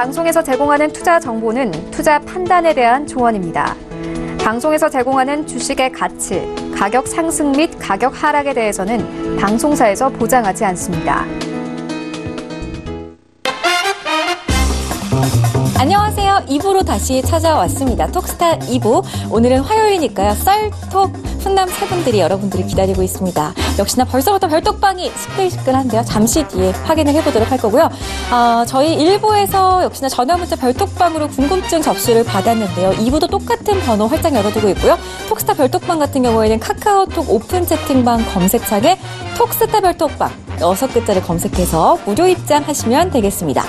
방송에서 제공하는 투자 정보는 투자 판단에 대한 조언입니다. 방송에서 제공하는 주식의 가치, 가격 상승 및 가격 하락에 대해서는 방송사에서 보장하지 않습니다. 안녕하세요. 2부로 다시 찾아왔습니다. 톡스타 2부. 오늘은 화요일이니까요. 썰톡 훈남 세 분들이 여러분들이 기다리고 있습니다. 역시나 벌써부터 별톡방이 시끌시끌한데요. 잠시 뒤에 확인을 해보도록 할 거고요. 저희 1부에서 역시나 전화문자 별톡방으로 궁금증 접수를 받았는데요. 2부도 똑같은 번호 활짝 열어두고 있고요. 톡스타 별톡방 같은 경우에는 카카오톡 오픈 채팅방 검색창에 톡스타 별톡방 6글자를 검색해서 무료 입장하시면 되겠습니다.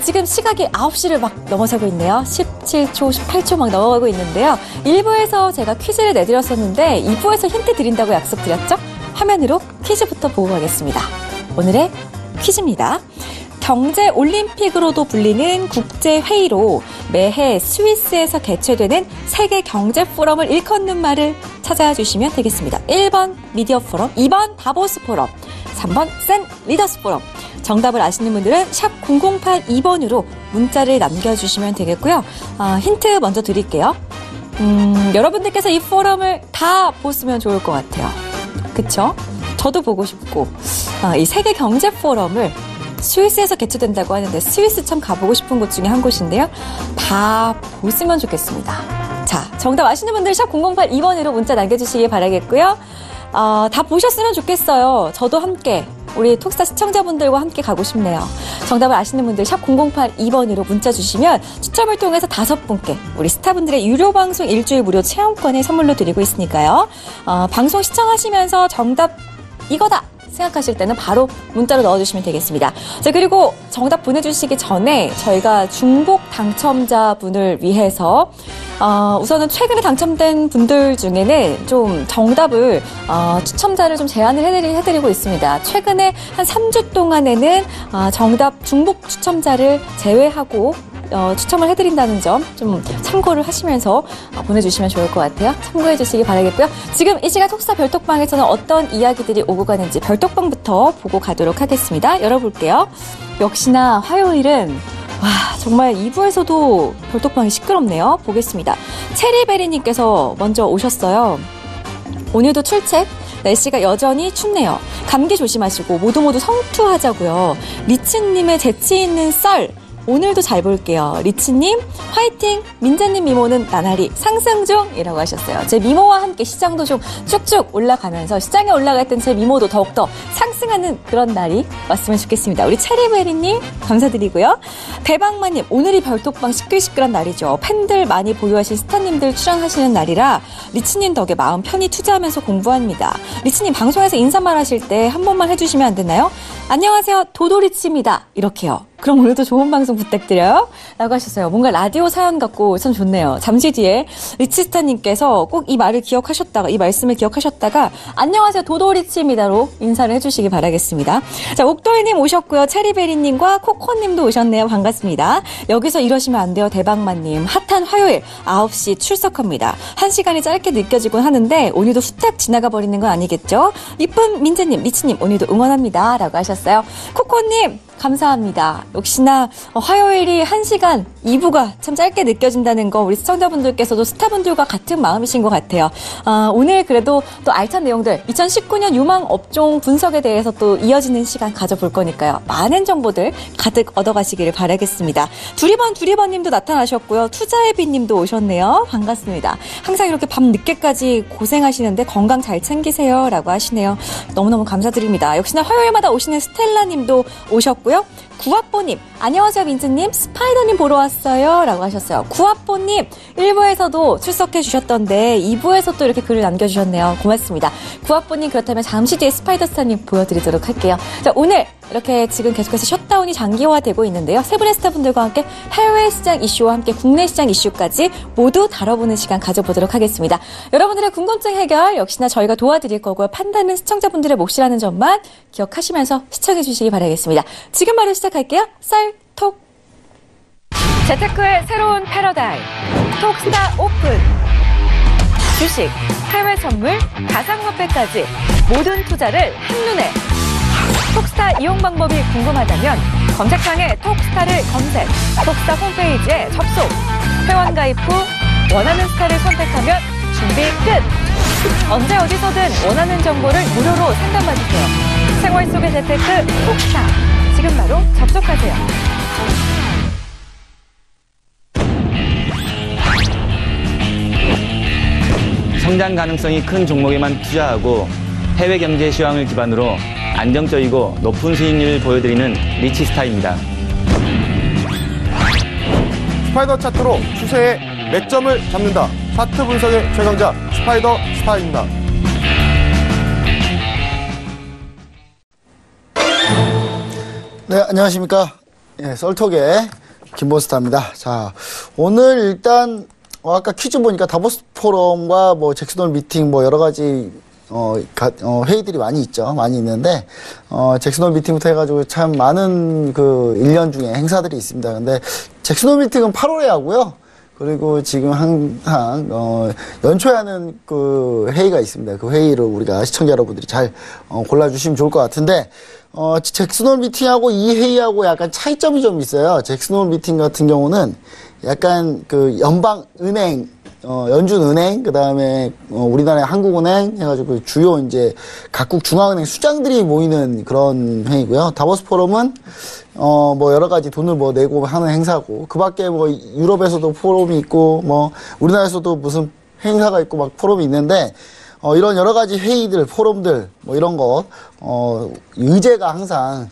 지금 시각이 9시를 막 넘어서고 있네요. 17초, 18초 막 넘어가고 있는데요. 1부에서 제가 퀴즈를 내드렸었는데 2부에서 힌트 드린다고 약속드렸죠? 화면으로 퀴즈부터 보고 가겠습니다. 오늘의 퀴즈입니다. 경제 올림픽으로도 불리는 국제회의로 매해 스위스에서 개최되는 세계 경제 포럼을 일컫는 말을 찾아주시면 되겠습니다. 1번 미디어 포럼, 2번 다보스 포럼, 3번 센 리더스 포럼. 정답을 아시는 분들은 샵 0082번으로 문자를 남겨주시면 되겠고요. 힌트 먼저 드릴게요. 여러분들께서 이 포럼을 다 보시면 좋을 것 같아요. 그쵸? 저도 보고 싶고 이 세계 경제 포럼을 스위스에서 개최된다고 하는데 스위스 참 가보고 싶은 곳 중에 한 곳인데요. 다 보시면 좋겠습니다. 자, 정답 아시는 분들 샵 0082번으로 문자 남겨주시기 바라겠고요. 다 보셨으면 좋겠어요. 저도 함께 우리 톡스타 시청자분들과 함께 가고 싶네요. 정답을 아시는 분들 샵 0082번으로 문자 주시면 추첨을 통해서 5분께 우리 스타분들의 유료 방송 일주일 무료 체험권을 선물로 드리고 있으니까요. 방송 시청하시면서 정답 이거다 생각하실 때는 바로 문자로 넣어주시면 되겠습니다. 자, 그리고 정답 보내주시기 전에 저희가 중복 당첨자분을 위해서 우선은 최근에 당첨된 분들 중에는 좀 정답을 추첨자를 좀 제한을 해드리고 있습니다. 최근에 한 3주 동안에는 정답 중복 추첨자를 제외하고 추첨을 해드린다는 점 좀 참고를 하시면서 보내주시면 좋을 것 같아요. 참고해 주시기 바라겠고요. 지금 이 시간 톡스타 별톡방에서는 어떤 이야기들이 오고 가는지 별톡방부터 보고 가도록 하겠습니다. 열어볼게요. 역시나 화요일은 와, 정말 2부에서도 별톡방이 시끄럽네요. 보겠습니다. 체리베리님께서 먼저 오셨어요. 오늘도 출첵. 날씨가 여전히 춥네요. 감기 조심하시고 모두 성투하자고요. 리치님의 재치 있는 썰. 오늘도 잘 볼게요. 리치님 화이팅! 민재님 미모는 나날이 상승 중이라고 하셨어요. 제 미모와 함께 시장도 좀 쭉쭉 올라가면서 시장에 올라갈 땐 제 미모도 더욱더 상승하는 그런 날이 왔으면 좋겠습니다. 우리 체리베리님 감사드리고요. 대박마님 오늘이 별톡방 시끌시끌한 날이죠. 팬들 많이 보유하신 스타님들 출연하시는 날이라 리치님 덕에 마음 편히 투자하면서 공부합니다. 리치님 방송에서 인사말 하실 때 한 번만 해주시면 안 되나요? 안녕하세요. 도도리치입니다. 이렇게요. 그럼 오늘도 좋은 방송 부탁드려요. 라고 하셨어요. 뭔가 라디오 사연 같고 참 좋네요. 잠시 뒤에 리치스타님께서 꼭 이 말을 기억하셨다가 이 말씀을 기억하셨다가 안녕하세요 도도리치입니다로 인사를 해주시기 바라겠습니다. 자, 옥돌님 오셨고요. 체리베리님과 코코님도 오셨네요. 반갑습니다. 여기서 이러시면 안 돼요. 대박만님. 핫한 화요일 9시 출석합니다. 1시간이 짧게 느껴지곤 하는데 오늘도 후딱 지나가 버리는 건 아니겠죠? 이쁜 민재님, 리치님 오늘도 응원합니다. 라고 하셨어요. 코코님 감사합니다. 역시나 화요일이 1시간 2부가 참 짧게 느껴진다는 거 우리 시청자분들께서도 스타분들과 같은 마음이신 것 같아요. 오늘 그래도 또 알찬 내용들 2019년 유망 업종 분석에 대해서 또 이어지는 시간 가져볼 거니까요. 많은 정보들 가득 얻어가시기를 바라겠습니다. 두리번님도 나타나셨고요. 투자의비님도 오셨네요. 반갑습니다. 항상 이렇게 밤 늦게까지 고생하시는데 건강 잘 챙기세요 라고 하시네요. 너무너무 감사드립니다. 역시나 화요일마다 오시는 스텔라님도 오셨고요. 구아뽀님 안녕하세요 민트님 스파이더님 보러 왔어요 라고 하셨어요. 구아뽀님 1부에서도 출석해 주셨던데 2부에서 또 이렇게 글을 남겨주셨네요. 고맙습니다. 구아뽀님 그렇다면 잠시 뒤에 스파이더스타님 보여드리도록 할게요. 자, 오늘 이렇게 지금 계속해서 셧다운이 장기화되고 있는데요. 세 분의 스타분들과 함께 해외 시장 이슈와 함께 국내 시장 이슈까지 모두 다뤄보는 시간 가져보도록 하겠습니다. 여러분들의 궁금증 해결 역시나 저희가 도와드릴 거고요. 판단은 시청자분들의 몫이라는 점만 기억하시면서 시청해 주시기 바라겠습니다. 지금 바로 시작할게요. 썰톡. 재테크의 새로운 패러다임. 톡스타 오픈. 주식, 해외 선물, 가상화폐까지 모든 투자를 한눈에. 톡스타 이용 방법이 궁금하다면 검색창에 톡스타를 검색, 톡스타 홈페이지에 접속, 회원 가입 후 원하는 스타를 선택하면 준비 끝! 언제 어디서든 원하는 정보를 무료로 상담받으세요. 생활 속의 재테크 톡스타. 지금 바로 접속하세요. 성장 가능성이 큰 종목에만 투자하고 해외 경제 시황을 기반으로 안정적이고 높은 수익률을 보여드리는 리치스타입니다. 스파이더 차트로 추세의 맥점을 잡는다. 차트 분석의 최강자 스파이더 스타입니다. 네, 안녕하십니까. 예, 썰톡의 김보스타입니다. 자, 오늘 일단 아까 퀴즈 보니까 다보스 포럼과 뭐 잭슨홀 미팅 뭐 여러 가지 회의들이 많이 있죠. 많이 있는데 잭슨홀 미팅부터 해가지고 참 많은 그 1년 중에 행사들이 있습니다. 근데 잭슨홀 미팅은 8월에 하고요. 그리고 지금 항상 연초에 하는 그 회의가 있습니다. 그 회의를 우리가 시청자 여러분들이 잘 골라주시면 좋을 것 같은데 잭슨홀 미팅하고 이 회의하고 약간 차이점이 좀 있어요. 잭슨홀 미팅 같은 경우는 약간 그 연방은행, 연준은행, 그 다음에 우리나라의 한국은행 해가지고 그 주요 이제 각국 중앙은행 수장들이 모이는 그런 회의고요. 다보스 포럼은 뭐 여러 가지 돈을 뭐 내고 하는 행사고, 그 밖에 뭐 유럽에서도 포럼이 있고, 뭐 우리나라에서도 무슨 행사가 있고 막 포럼이 있는데, 이런 여러 가지 회의들, 포럼들, 뭐 이런 것, 의제가 항상,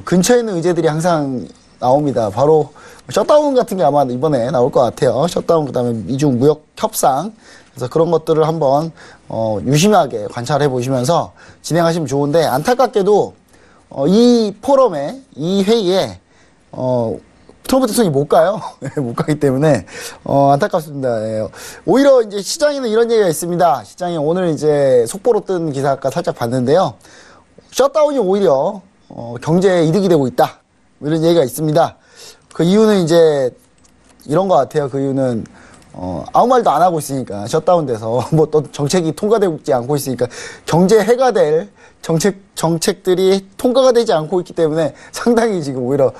근처에 있는 의제들이 항상 나옵니다. 바로 셧다운 같은 게 아마 이번에 나올 것 같아요. 셧다운, 그 다음에 미중 무역 협상. 그래서 그런 것들을 한번, 유심하게 관찰해 보시면서 진행하시면 좋은데, 안타깝게도, 이 포럼에, 이 회의에, 트럼프 대통령이 못 가요. 못 가기 때문에, 안타깝습니다. 예. 오히려 이제 시장에는 이런 얘기가 있습니다. 시장에 오늘 이제 속보로 뜬 기사 아까 살짝 봤는데요. 셧다운이 오히려, 경제에 이득이 되고 있다. 이런 얘기가 있습니다. 그 이유는 이제 이런 것 같아요. 그 이유는 아무 말도 안 하고 있으니까 셧다운돼서 뭐 또 정책이 통과되지 않고 있으니까 경제 해가 될 정책들이 통과가 되지 않고 있기 때문에 상당히 지금 오히려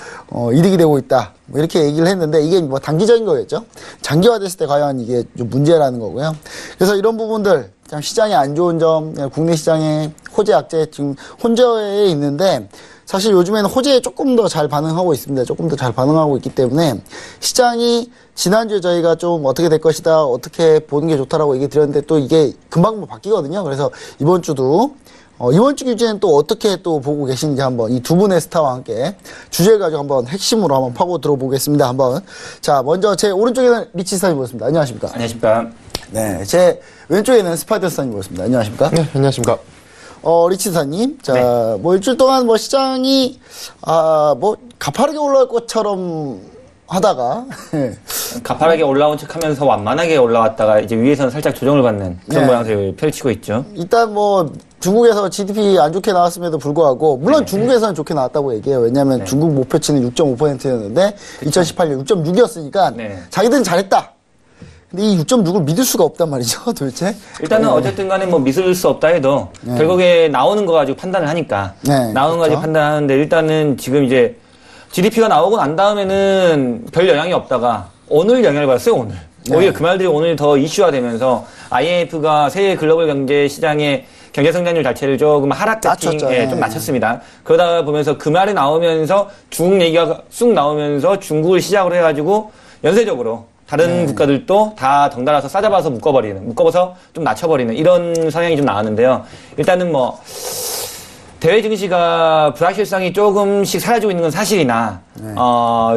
이득이 되고 있다. 뭐 이렇게 얘기를 했는데 이게 뭐 단기적인 거겠죠. 장기화됐을 때 과연 이게 좀 문제라는 거고요. 그래서 이런 부분들 참 시장에 안 좋은 점, 국내 시장의 호재 악재 지금 혼재에 있는데. 사실 요즘에는 호재에 조금 더 잘 반응하고 있습니다. 조금 더 잘 반응하고 있기 때문에 시장이 지난주에 저희가 좀 어떻게 될 것이다, 어떻게 보는 게 좋다라고 얘기 드렸는데 또 이게 금방 바뀌거든요. 그래서 이번 주도 이번 주 기준에는 또 어떻게 또 보고 계신지 한번 이 두 분의 스타와 함께 주제를 가지고 한번 핵심으로 한번 파고 들어보겠습니다. 한번. 자, 먼저 제 오른쪽에는 리치 스타님 모셨습니다. 안녕하십니까? 안녕하십니까? 네, 제 왼쪽에는 스파이더 스타님 모셨습니다. 안녕하십니까? 네, 안녕하십니까. 리치사님. 자, 네. 뭐 일주일 동안 뭐 시장이, 뭐 가파르게 올라올 것처럼 하다가. 가파르게 올라온 척 하면서 완만하게 올라왔다가 이제 위에서는 살짝 조정을 받는 그런 네. 모양새를 펼치고 있죠. 일단 뭐 중국에서 GDP 안 좋게 나왔음에도 불구하고, 물론 네. 중국에서는 좋게 나왔다고 얘기해요. 왜냐면 네. 중국 목표치는 6.5%였는데, 2018년 6.6이었으니까, 네. 자기들은 잘했다. 근데 이 6.6을 믿을 수가 없단 말이죠, 도대체. 일단은 어쨌든 간에 뭐 믿을 수 없다 해도 결국에 나오는 거 가지고 판단을 하니까 네, 나오는 거 가지고 그렇죠. 판단하는데 일단은 지금 이제 GDP가 나오고 난 다음에는 별 영향이 없다가 오늘 영향을 받았어요, 오늘. 네. 오히려 그 말들이 오늘 더 이슈화 되면서 IMF가 세계 글로벌 경제 시장의 경제 성장률 자체를 조금 하락 낮췄죠. 세팅에 좀 낮췄습니다. 그러다 보면서 그 말이 나오면서 중국 얘기가 쑥 나오면서 중국을 시작으로 해가지고 연쇄적으로 다른 국가들도 다 덩달아서 싸잡아서 묶어서 좀 낮춰버리는 이런 성향이 좀 나왔는데요. 일단은 뭐 대외 증시가 불확실성이 조금씩 사라지고 있는 건 사실이나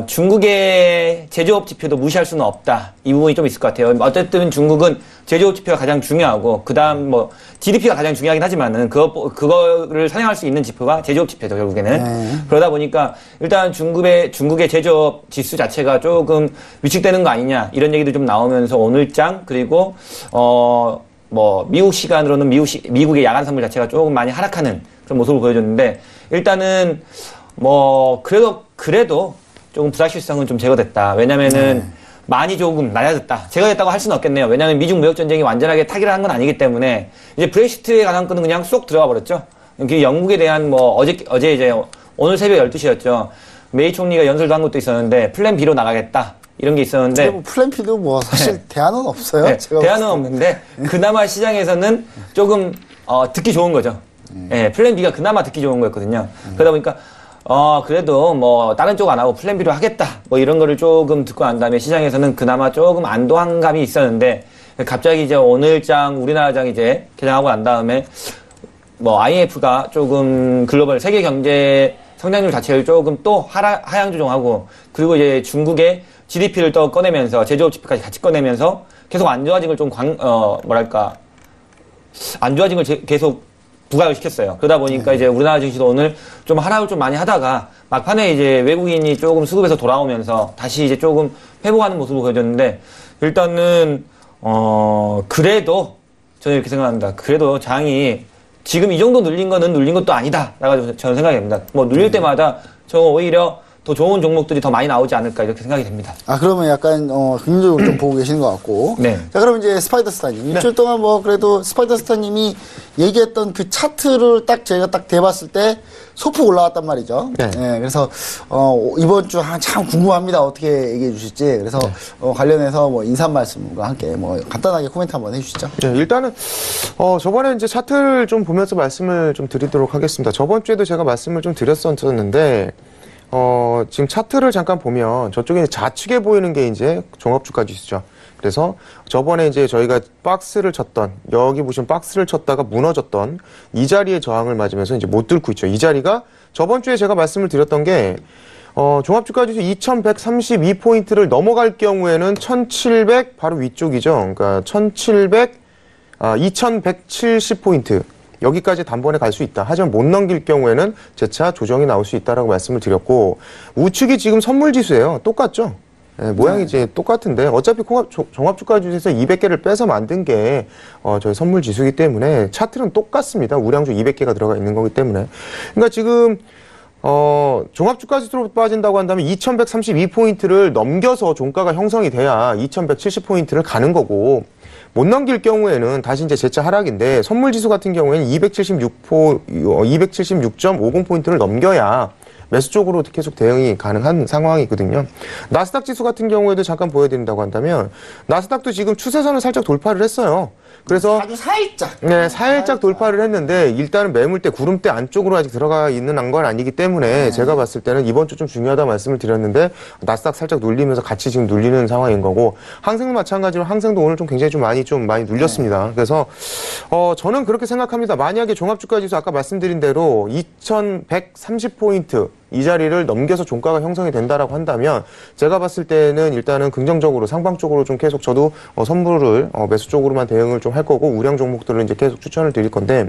중국의 제조업 지표도 무시할 수는 없다. 이 부분이 좀 있을 것 같아요. 어쨌든 중국은 제조업 지표가 가장 중요하고 그다음 뭐 GDP가 가장 중요하긴 하지만은 그거를 상향할 수 있는 지표가 제조업 지표죠, 결국에는. 그러다 보니까 일단 중국의 제조업 지수 자체가 조금 위축되는 거 아니냐 이런 얘기도 좀 나오면서 오늘장 그리고 뭐 미국 시간으로는 미국의 야간 선물 자체가 조금 많이 하락하는 그런 모습을 보여줬는데 일단은 뭐 그래도 조금 불확실성은 좀 제거됐다. 왜냐면은 많이 조금 낮아졌다. 제거됐다고 할 수는 없겠네요. 왜냐하면 미중 무역 전쟁이 완전하게 타결을 한 건 아니기 때문에 이제 브렉시트의 가상끈은 그냥 쏙 들어가 버렸죠. 영국에 대한 어제 이제 오늘 새벽 12시였죠. 메이 총리가 연설도 한 것도 있었는데 플랜 B로 나가겠다. 이런 게 있었는데. 뭐 플랜 B도 뭐 사실 대안은 없어요. 네, 제가 대안은 없는데 그나마 시장에서는 조금 듣기 좋은 거죠. 예, 플랜 B가 그나마 듣기 좋은 거였거든요. 그러다 보니까 그래도 뭐 다른 쪽 안 하고 플랜 B로 하겠다. 뭐 이런 거를 조금 듣고 난 다음에 시장에서는 그나마 조금 안도한 감이 있었는데 갑자기 이제 오늘장 우리나라장 이제 개장하고 난 다음에 뭐 IMF가 조금 글로벌 세계 경제 성장률 자체를 조금 또 하향 조정하고 그리고 이제 중국의 GDP를 또 꺼내면서 제조업 지표까지 같이 꺼내면서 계속 안 좋아진 걸 좀 안 좋아진 걸 계속 부각을 시켰어요. 그러다 보니까 이제 우리나라 증시도 오늘 좀 하락을 좀 많이 하다가 막판에 이제 외국인이 조금 수급해서 돌아오면서 다시 이제 조금 회복하는 모습을 보여줬는데 일단은 그래도 저는 이렇게 생각합니다. 그래도 장이 지금 이 정도 눌린 거는 눌린 것도 아니다. 라고 저는 생각이 됩니다. 뭐 눌릴 때마다 저는 오히려 더 좋은 종목들이 더 많이 나오지 않을까 이렇게 생각이 됩니다. 그러면 약간 긍정적으로 좀 보고 계시는 것 같고. 네. 자, 그럼 이제 스파이더스타님. 일주일 동안 뭐 그래도 스파이더스타님이 얘기했던 그 차트를 딱 제가 딱 대봤을 때 소폭 올라왔단 말이죠. 네. 그래서 이번 주 참 궁금합니다. 어떻게 얘기해 주실지. 그래서 관련해서 뭐 인사 말씀과 함께 뭐 간단하게 코멘트 한번 해주시죠. 네, 일단은 저번에 이제 차트를 좀 보면서 말씀을 좀 드리도록 하겠습니다. 저번 주에도 제가 말씀을 좀 드렸었는데 지금 차트를 잠깐 보면 저쪽에 좌측에 보이는 게 이제 종합주가 지수죠. 그래서 저번에 이제 저희가 박스를 쳤던, 여기 보시면 박스를 쳤다가 무너졌던 이 자리에 저항을 맞으면서 이제 못 뚫고 있죠. 이 자리가 저번 주에 제가 말씀을 드렸던 게 종합주가 지수 2132포인트를 넘어갈 경우에는 1700 바로 위쪽이죠. 그러니까 2170포인트. 여기까지 단번에 갈 수 있다. 하지만 못 넘길 경우에는 재차 조정이 나올 수 있다라고 말씀을 드렸고 우측이 지금 선물지수예요. 똑같죠? 네, 모양이 이제 똑같은데 어차피 종합주가지수에서 200개를 빼서 만든 게 저희 선물지수이기 때문에 차트는 똑같습니다. 우량주 200개가 들어가 있는 거기 때문에. 그러니까 지금 종합주가지수로 빠진다고 한다면 2132포인트를 넘겨서 종가가 형성이 돼야 2170포인트를 가는 거고 못 넘길 경우에는 다시 이제 재차 하락인데 선물지수 같은 경우에는 276.50포인트를 넘겨야 매수 쪽으로 계속 대응이 가능한 상황이거든요. 나스닥 지수 같은 경우에도 잠깐 보여드린다고 한다면 나스닥도 지금 추세선을 살짝 돌파를 했어요. 그래서 아주 살짝. 네, 살짝 돌파를 했는데 일단은 매물대, 구름대 안쪽으로 아직 들어가 있는 건 아니기 때문에 제가 봤을 때는 이번 주 좀 중요하다 말씀을 드렸는데 나스닥 살짝 눌리면서 같이 지금 눌리는 상황인 거고 항생도 마찬가지로 항생도 오늘 좀 굉장히 좀 많이 눌렸습니다. 그래서 저는 그렇게 생각합니다. 만약에 종합주가지수 아까 말씀드린 대로 2130포인트 이 자리를 넘겨서 종가가 형성이 된다라고 한다면 제가 봤을 때는 일단은 긍정적으로 상방적으로 좀 계속 저도 선물을 매수 쪽으로만 대응을 좀 할 거고 우량 종목들을 이제 계속 추천을 드릴 건데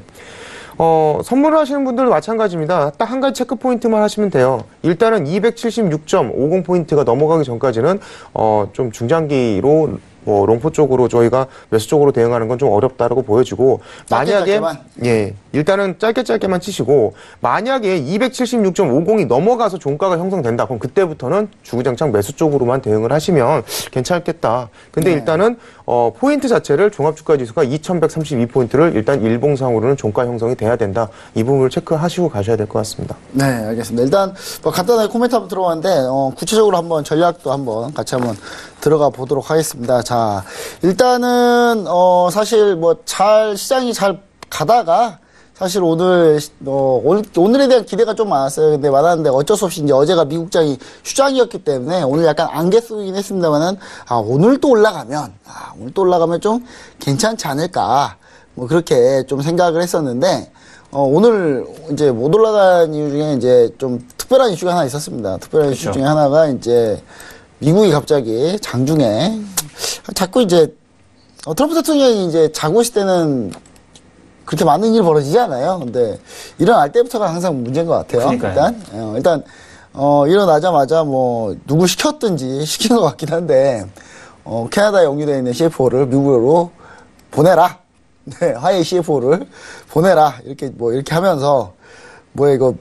선물을 하시는 분들도 마찬가지입니다. 딱 한 가지 체크 포인트만 하시면 돼요. 일단은 276.50포인트가 넘어가기 전까지는 좀 중장기로 롱포 쪽으로 저희가 매수 쪽으로 대응하는 건 좀 어렵다라고 보여지고 만약에 일단은 짧게만 치시고 만약에 276.50이 넘어가서 종가가 형성된다. 그럼 그때부터는 주구장창 매수 쪽으로만 대응을 하시면 괜찮겠다. 근데 일단은 포인트 자체를 종합주가지수가 2132포인트를 일단 일봉상으로는 종가 형성이 돼야 된다. 이 부분을 체크하시고 가셔야 될 것 같습니다. 네, 알겠습니다. 일단 뭐 간단하게 코멘트 한번 들어봤는데 구체적으로 한번 전략도 한번 같이 한번 들어가 보도록 하겠습니다. 자, 일단은 사실 뭐 시장이 잘 가다가 사실 오늘에 대한 기대가 좀 많았는데 어쩔 수 없이 이제 어제가 미국장이 휴장이었기 때문에 오늘 약간 안개 쓰이긴 했습니다만은 오늘 또 올라가면 좀 괜찮지 않을까 뭐 그렇게 좀 생각을 했었는데 오늘 이제 못 올라간 이유 중에 이제 좀 특별한 이슈가 하나 있었습니다. 특별한 이슈 중에 하나가 이제 미국이 갑자기 장중에 자꾸 이제 트럼프 대통령이 이제 자고 있을 때는 그렇게 많은 일이 벌어지지 않아요. 근데 일어날 때부터가 항상 문제인 것 같아요. 일단 일어나자마자 뭐 누구 시켰든지 시킨 것 같긴 한데 캐나다에 연기되어 있는 CFO를 미국으로 보내라. 네, 하이 CFO를 보내라. 이렇게 하면서 이거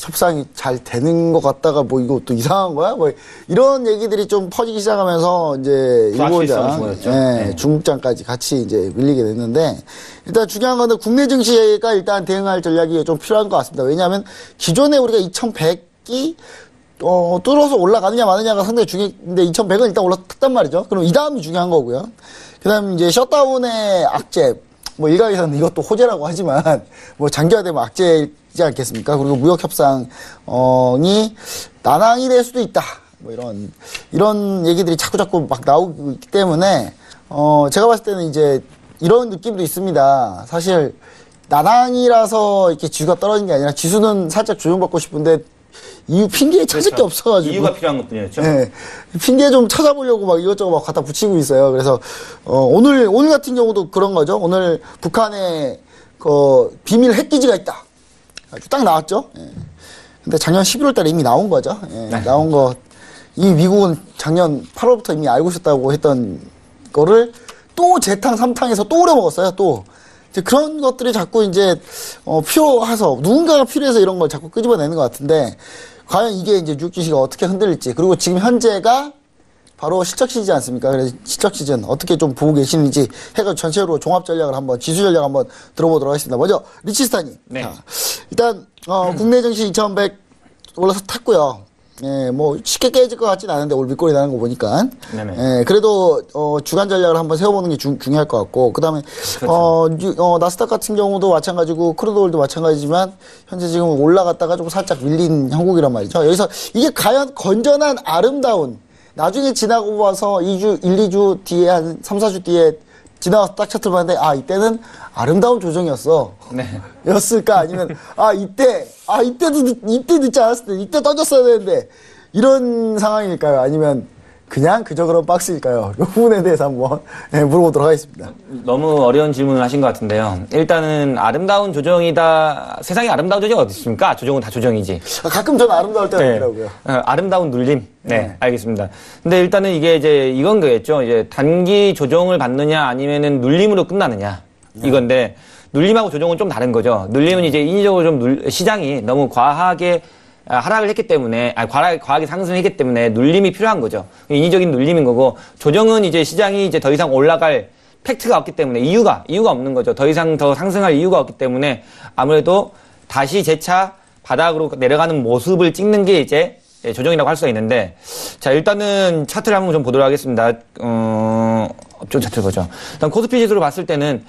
협상이 잘 되는 것 같다가 뭐 이거 또 이상한 거야? 뭐 이런 얘기들이 좀 퍼지기 시작하면서 이제 일본장, 네. 중국장까지 같이 이제 밀리게 됐는데 일단 중요한 거는 국내 증시가 일단 대응할 전략이 좀 필요한 것 같습니다. 왜냐하면 기존에 우리가 2100이 뚫어서 올라가느냐 마느냐가 상당히 중요한데 2100은 일단 올라탔단 말이죠. 그럼 이 다음이 중요한 거고요. 그 다음에 이제 셧다운의 악재, 뭐 일각에서는 이것도 호재라고 하지만 뭐 장기화되면 악재이지 않겠습니까? 그리고 무역 협상이 난항이 될 수도 있다. 뭐 이런 얘기들이 자꾸 막 나오고 있기 때문에 제가 봤을 때는 이제 이런 느낌도 있습니다. 사실 난항이라서 이렇게 지수가 떨어진 게 아니라 지수는 살짝 조정받고 싶은데 이유 핑계에 찾을 게 없어가지고 이유가 필요한 것뿐이었죠. 네, 핑계 좀 찾아보려고 막 이것저것 막 갖다 붙이고 있어요. 그래서 오늘 같은 경우도 그런 거죠. 오늘 북한에 비밀 핵기지가 있다. 아주 딱 나왔죠. 예. 근데 작년 11월달에 이미 나온 거죠. 예, 나온 거 이 미국은 작년 8월부터 이미 알고 있었다고 했던 거를 또 재탕 3탕에서 또 오래 먹었어요. 또 이제 그런 것들이 자꾸 이제 필요해서 누군가가 필요해서 이런 걸 자꾸 끄집어내는 것 같은데 과연 이게 이제 뉴욕 증시가 어떻게 흔들릴지 그리고 지금 현재가 바로 실적 시즌이지 않습니까? 그래서 실적 시즌 어떻게 좀 보고 계시는지 해가 전체로 종합 전략을 한번 지수 전략 한번 들어보도록 하겠습니다. 먼저 리치스탄이 네. 일단 국내 증시 2,100 올라서 탔고요. 예, 뭐 쉽게 깨질 것 같진 않은데 오늘 밑꼬리 나는 거 보니까. 네네. 예, 그래도 주간 전략을 한번 세워보는 게 중요할 것 같고 그다음에 그렇죠. 나스닥 같은 경우도 마찬가지고 크루드오일도 마찬가지지만 현재 지금 올라갔다가 좀 살짝 밀린 형국이란 말이죠. 여기서 이게 과연 건전한 아름다운 나중에 지나고 와서 1, 2주 뒤에 한 3, 4주 뒤에 지나가서 딱 차트를 봤는데 이때는 아름다운 조정이었어. 네. 였을까? 아니면 이때 늦지 않았을 때 이때 던졌어야 되는데 이런 상황일까요? 아니면 그냥 그저 그런 박스일까요? 이 부분에 대해서 한번 물어보도록 하겠습니다. 너무 어려운 질문을 하신 것 같은데요. 일단은 아름다운 조정이다. 세상에 아름다운 조정이 어디 있습니까? 조정은 다 조정이지. 가끔 저는 아름다울 때가 있더라고요. 아름다운 눌림. 네, 알겠습니다. 근데 일단은 이게 이제 이건 거겠죠. 이제 단기 조정을 받느냐 아니면은 눌림으로 끝나느냐. 이건데 눌림하고 조정은 좀 다른 거죠. 눌림은 이제 인위적으로 좀 시장이 너무 과하게 하락을 했기 때문에, 과하게 상승했기 때문에 눌림이 필요한 거죠. 인위적인 눌림인 거고, 조정은 이제 시장이 이제 더 이상 올라갈 팩트가 없기 때문에, 이유가 없는 거죠. 더 이상 더 상승할 이유가 없기 때문에, 아무래도 다시 재차 바닥으로 내려가는 모습을 찍는 게 이제 조정이라고 할 수가 있는데, 자, 일단은 차트를 한번 좀 보도록 하겠습니다. 업종 차트 보죠. 일단 코스피 지수로 봤을 때는,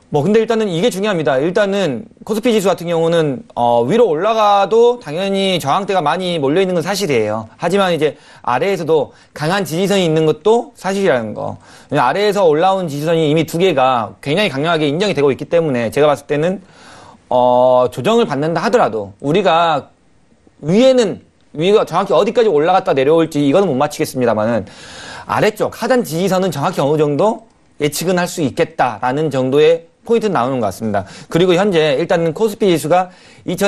근데 일단은 이게 중요합니다. 일단은 코스피 지수 같은 경우는 위로 올라가도 당연히 저항대가 많이 몰려 있는 건 사실이에요. 하지만 이제 아래에서도 강한 지지선이 있는 것도 사실이라는 거. 아래에서 올라온 지지선이 이미 두 개가 굉장히 강력하게 인정이 되고 있기 때문에 제가 봤을 때는 조정을 받는다 하더라도 우리가 위가 정확히 어디까지 올라갔다 내려올지 이거는 못 맞히겠습니다만은 아래쪽 하단 지지선은 정확히 어느 정도 예측은 할 수 있겠다라는 정도의 포인트는 나오는 것 같습니다. 그리고 현재 일단은 코스피 지수가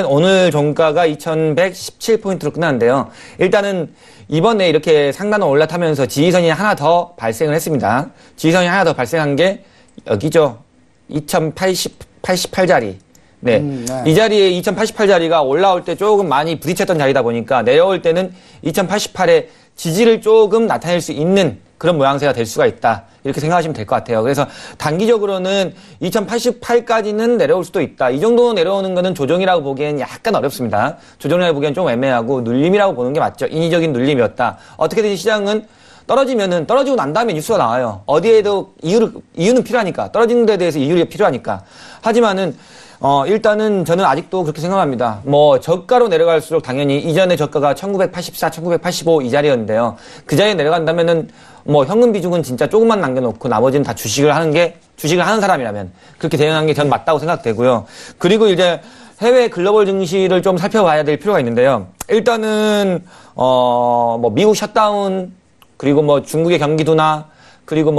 오늘 종가가 2117포인트로 끝났는데요. 일단은 이번에 이렇게 상단을 올라타면서 지지선이 하나 더 발생을 했습니다. 지지선이 하나 더 발생한 게 여기죠. 2088자리. 네. 네. 이 자리에 2088자리가 올라올 때 조금 많이 부딪혔던 자리다 보니까 내려올 때는 2088의 지지를 조금 나타낼 수 있는 그런 모양새가 될 수가 있다. 이렇게 생각하시면 될 것 같아요. 그래서 단기적으로는 2088까지는 내려올 수도 있다. 이 정도 내려오는 거는 조정이라고 보기엔 약간 어렵습니다. 조정이라고 보기엔 좀 애매하고 눌림이라고 보는 게 맞죠. 인위적인 눌림이었다. 어떻게든 시장은 떨어지고 난 다음에 뉴스가 나와요. 어디에도 이유는 필요하니까. 떨어지는 데 대해서 이유가 필요하니까. 하지만은 일단은 저는 아직도 그렇게 생각합니다. 저가로 내려갈수록 당연히 이전의 저가가 1984, 1985 이 자리였는데요. 그 자리에 내려간다면은 현금 비중은 진짜 조금만 남겨놓고 나머지는 다 주식을 하는 사람이라면 그렇게 대응한 게 전 맞다고 생각되고요. 그리고 이제 해외 글로벌 증시를 좀 살펴봐야 될 필요가 있는데요. 일단은, 미국 셧다운, 그리고 중국의 경기도나, 그리고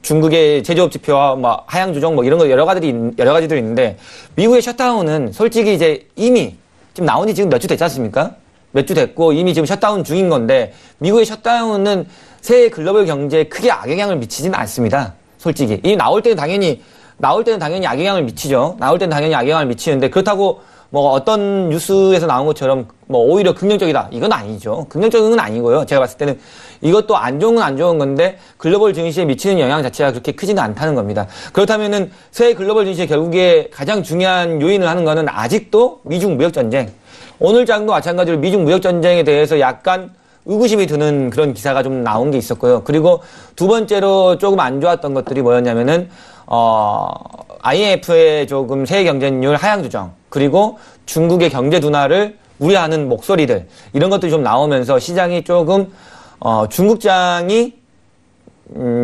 중국의 제조업 지표와 하향 조정 이런 거 여러 가지들이 있는데 미국의 셧다운은 솔직히 이제 이미 지금 나온 지 지금 몇 주 됐지 않습니까? 몇 주 됐고 이미 지금 셧다운 중인 건데 미국의 셧다운은 세계 글로벌 경제에 크게 악영향을 미치지는 않습니다. 솔직히. 나올 때는 당연히 악영향을 미치죠. 나올 때는 당연히 악영향을 미치는데 그렇다고 뭐 어떤 뉴스에서 나온 것처럼 뭐 오히려 긍정적이다. 이건 아니죠. 긍정적인 건 아니고요. 제가 봤을 때는 이것도 안 좋은 건 안 좋은 건데 글로벌 증시에 미치는 영향 자체가 그렇게 크지는 않다는 겁니다. 그렇다면은 세계 글로벌 증시의 결국에 가장 중요한 요인을 하는 거는 아직도 미중 무역 전쟁. 오늘 장도 마찬가지로 미중 무역 전쟁에 대해서 약간 의구심이 드는 그런 기사가 좀 나온 게 있었고요. 그리고 두 번째로 조금 안 좋았던 것들이 뭐였냐면은 IMF의 조금 세계 경쟁률 하향 조정, 그리고 중국의 경제 둔화를 우려하는 목소리들, 이런 것들이 좀 나오면서 시장이 조금 중국장이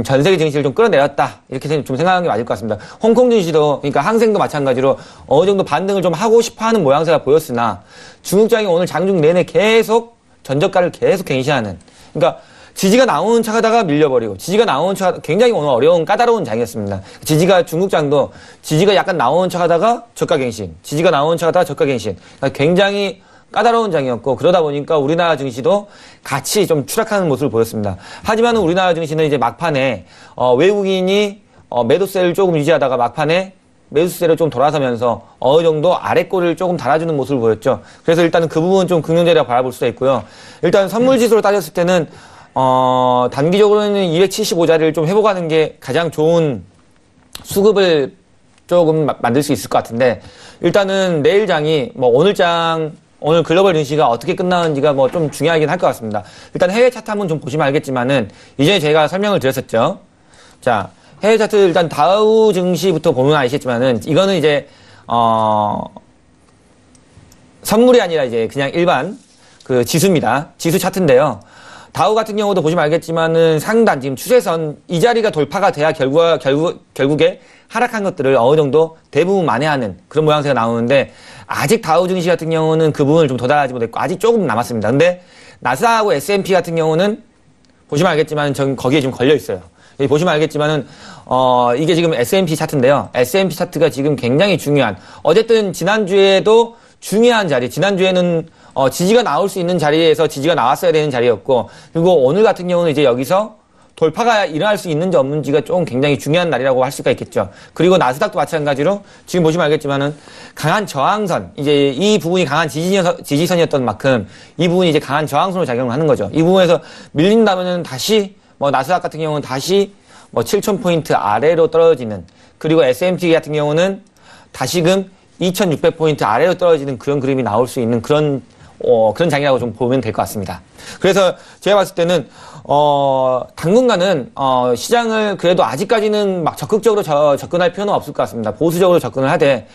전 세계 증시를 좀 끌어내렸다, 이렇게 좀 생각하는 게 맞을 것 같습니다. 홍콩 증시도, 그러니까 항생도 마찬가지로 어느 정도 반등을 좀 하고 싶어하는 모양새가 보였으나 중국장이 오늘 장중 내내 계속 전저가를 계속 갱신하는, 그러니까 지지가 나오는 척하다가 밀려버리고, 지지가 나오는 척, 굉장히 오늘 어려운 까다로운 장이었습니다. 지지가, 중국장도 지지가 약간 나오는 척하다가 저가 갱신, 지지가 나오는 척하다가 저가 갱신, 그러니까 굉장히 까다로운 장이었고, 그러다 보니까 우리나라 증시도 같이 좀 추락하는 모습을 보였습니다. 하지만 우리나라 증시는 이제 막판에 외국인이 매도세를 조금 유지하다가 막판에 매수세로 좀 돌아서면서 어느 정도 아래꼬리를 조금 달아주는 모습을 보였죠. 그래서 일단은 그 부분은 좀 긍정적이라고 바라볼 수가 있고요. 일단 선물 지수로 따졌을 때는 단기적으로는 275자리를 좀 회복하는 게 가장 좋은 수급을 조금 만들 수 있을 것 같은데, 일단은 내일 장이 뭐 오늘 글로벌 증시가 어떻게 끝나는지가 뭐 좀 중요하긴 할 것 같습니다. 일단 해외 차트 한번 좀 보시면 알겠지만은, 이전에 제가 설명을 드렸었죠. 자, 해외 차트 일단 다우 증시부터 보면 아시겠지만은, 이거는 이제 선물이 아니라 이제 그냥 일반 그 지수입니다. 지수 차트인데요. 다우 같은 경우도 보시면 알겠지만은 상단 지금 추세선 이 자리가 돌파가 돼야 결국에 하락한 것들을 어느 정도 대부분 만회하는 그런 모양새가 나오는데, 아직 다우 증시 같은 경우는 그 부분을 좀 도달하지 못했고 아직 조금 남았습니다. 근데 나스닥하고 S&P 같은 경우는 보시면 알겠지만 전 거기에 지금 걸려 있어요. 여기 보시면 알겠지만은 이게 지금 S&P 차트인데요. S&P 차트가 지금 굉장히 중요한, 어쨌든 지난주에도 중요한 자리, 지난주에는 지지가 나올 수 있는 자리에서 지지가 나왔어야 되는 자리였고, 그리고 오늘 같은 경우는 이제 여기서 돌파가 일어날 수 있는지 없는지가 좀 굉장히 중요한 날이라고 할 수가 있겠죠. 그리고 나스닥도 마찬가지로 지금 보시면 알겠지만은 강한 저항선, 이제 이 부분이 강한 지지선이었던 만큼 이 부분이 이제 강한 저항선으로 작용을 하는 거죠. 이 부분에서 밀린다면은 다시 뭐 나스닥 같은 경우는 다시 뭐 7,000포인트 아래로 떨어지는, 그리고 S&P 같은 경우는 다시금 2,600포인트 아래로 떨어지는 그런 그림이 나올 수 있는 그런 장이라고 좀 보면 될 것 같습니다. 그래서 제가 봤을 때는 당분간은 시장을 그래도 아직까지는 막 적극적으로 접근할 필요는 없을 것 같습니다. 보수적으로 접근을 하되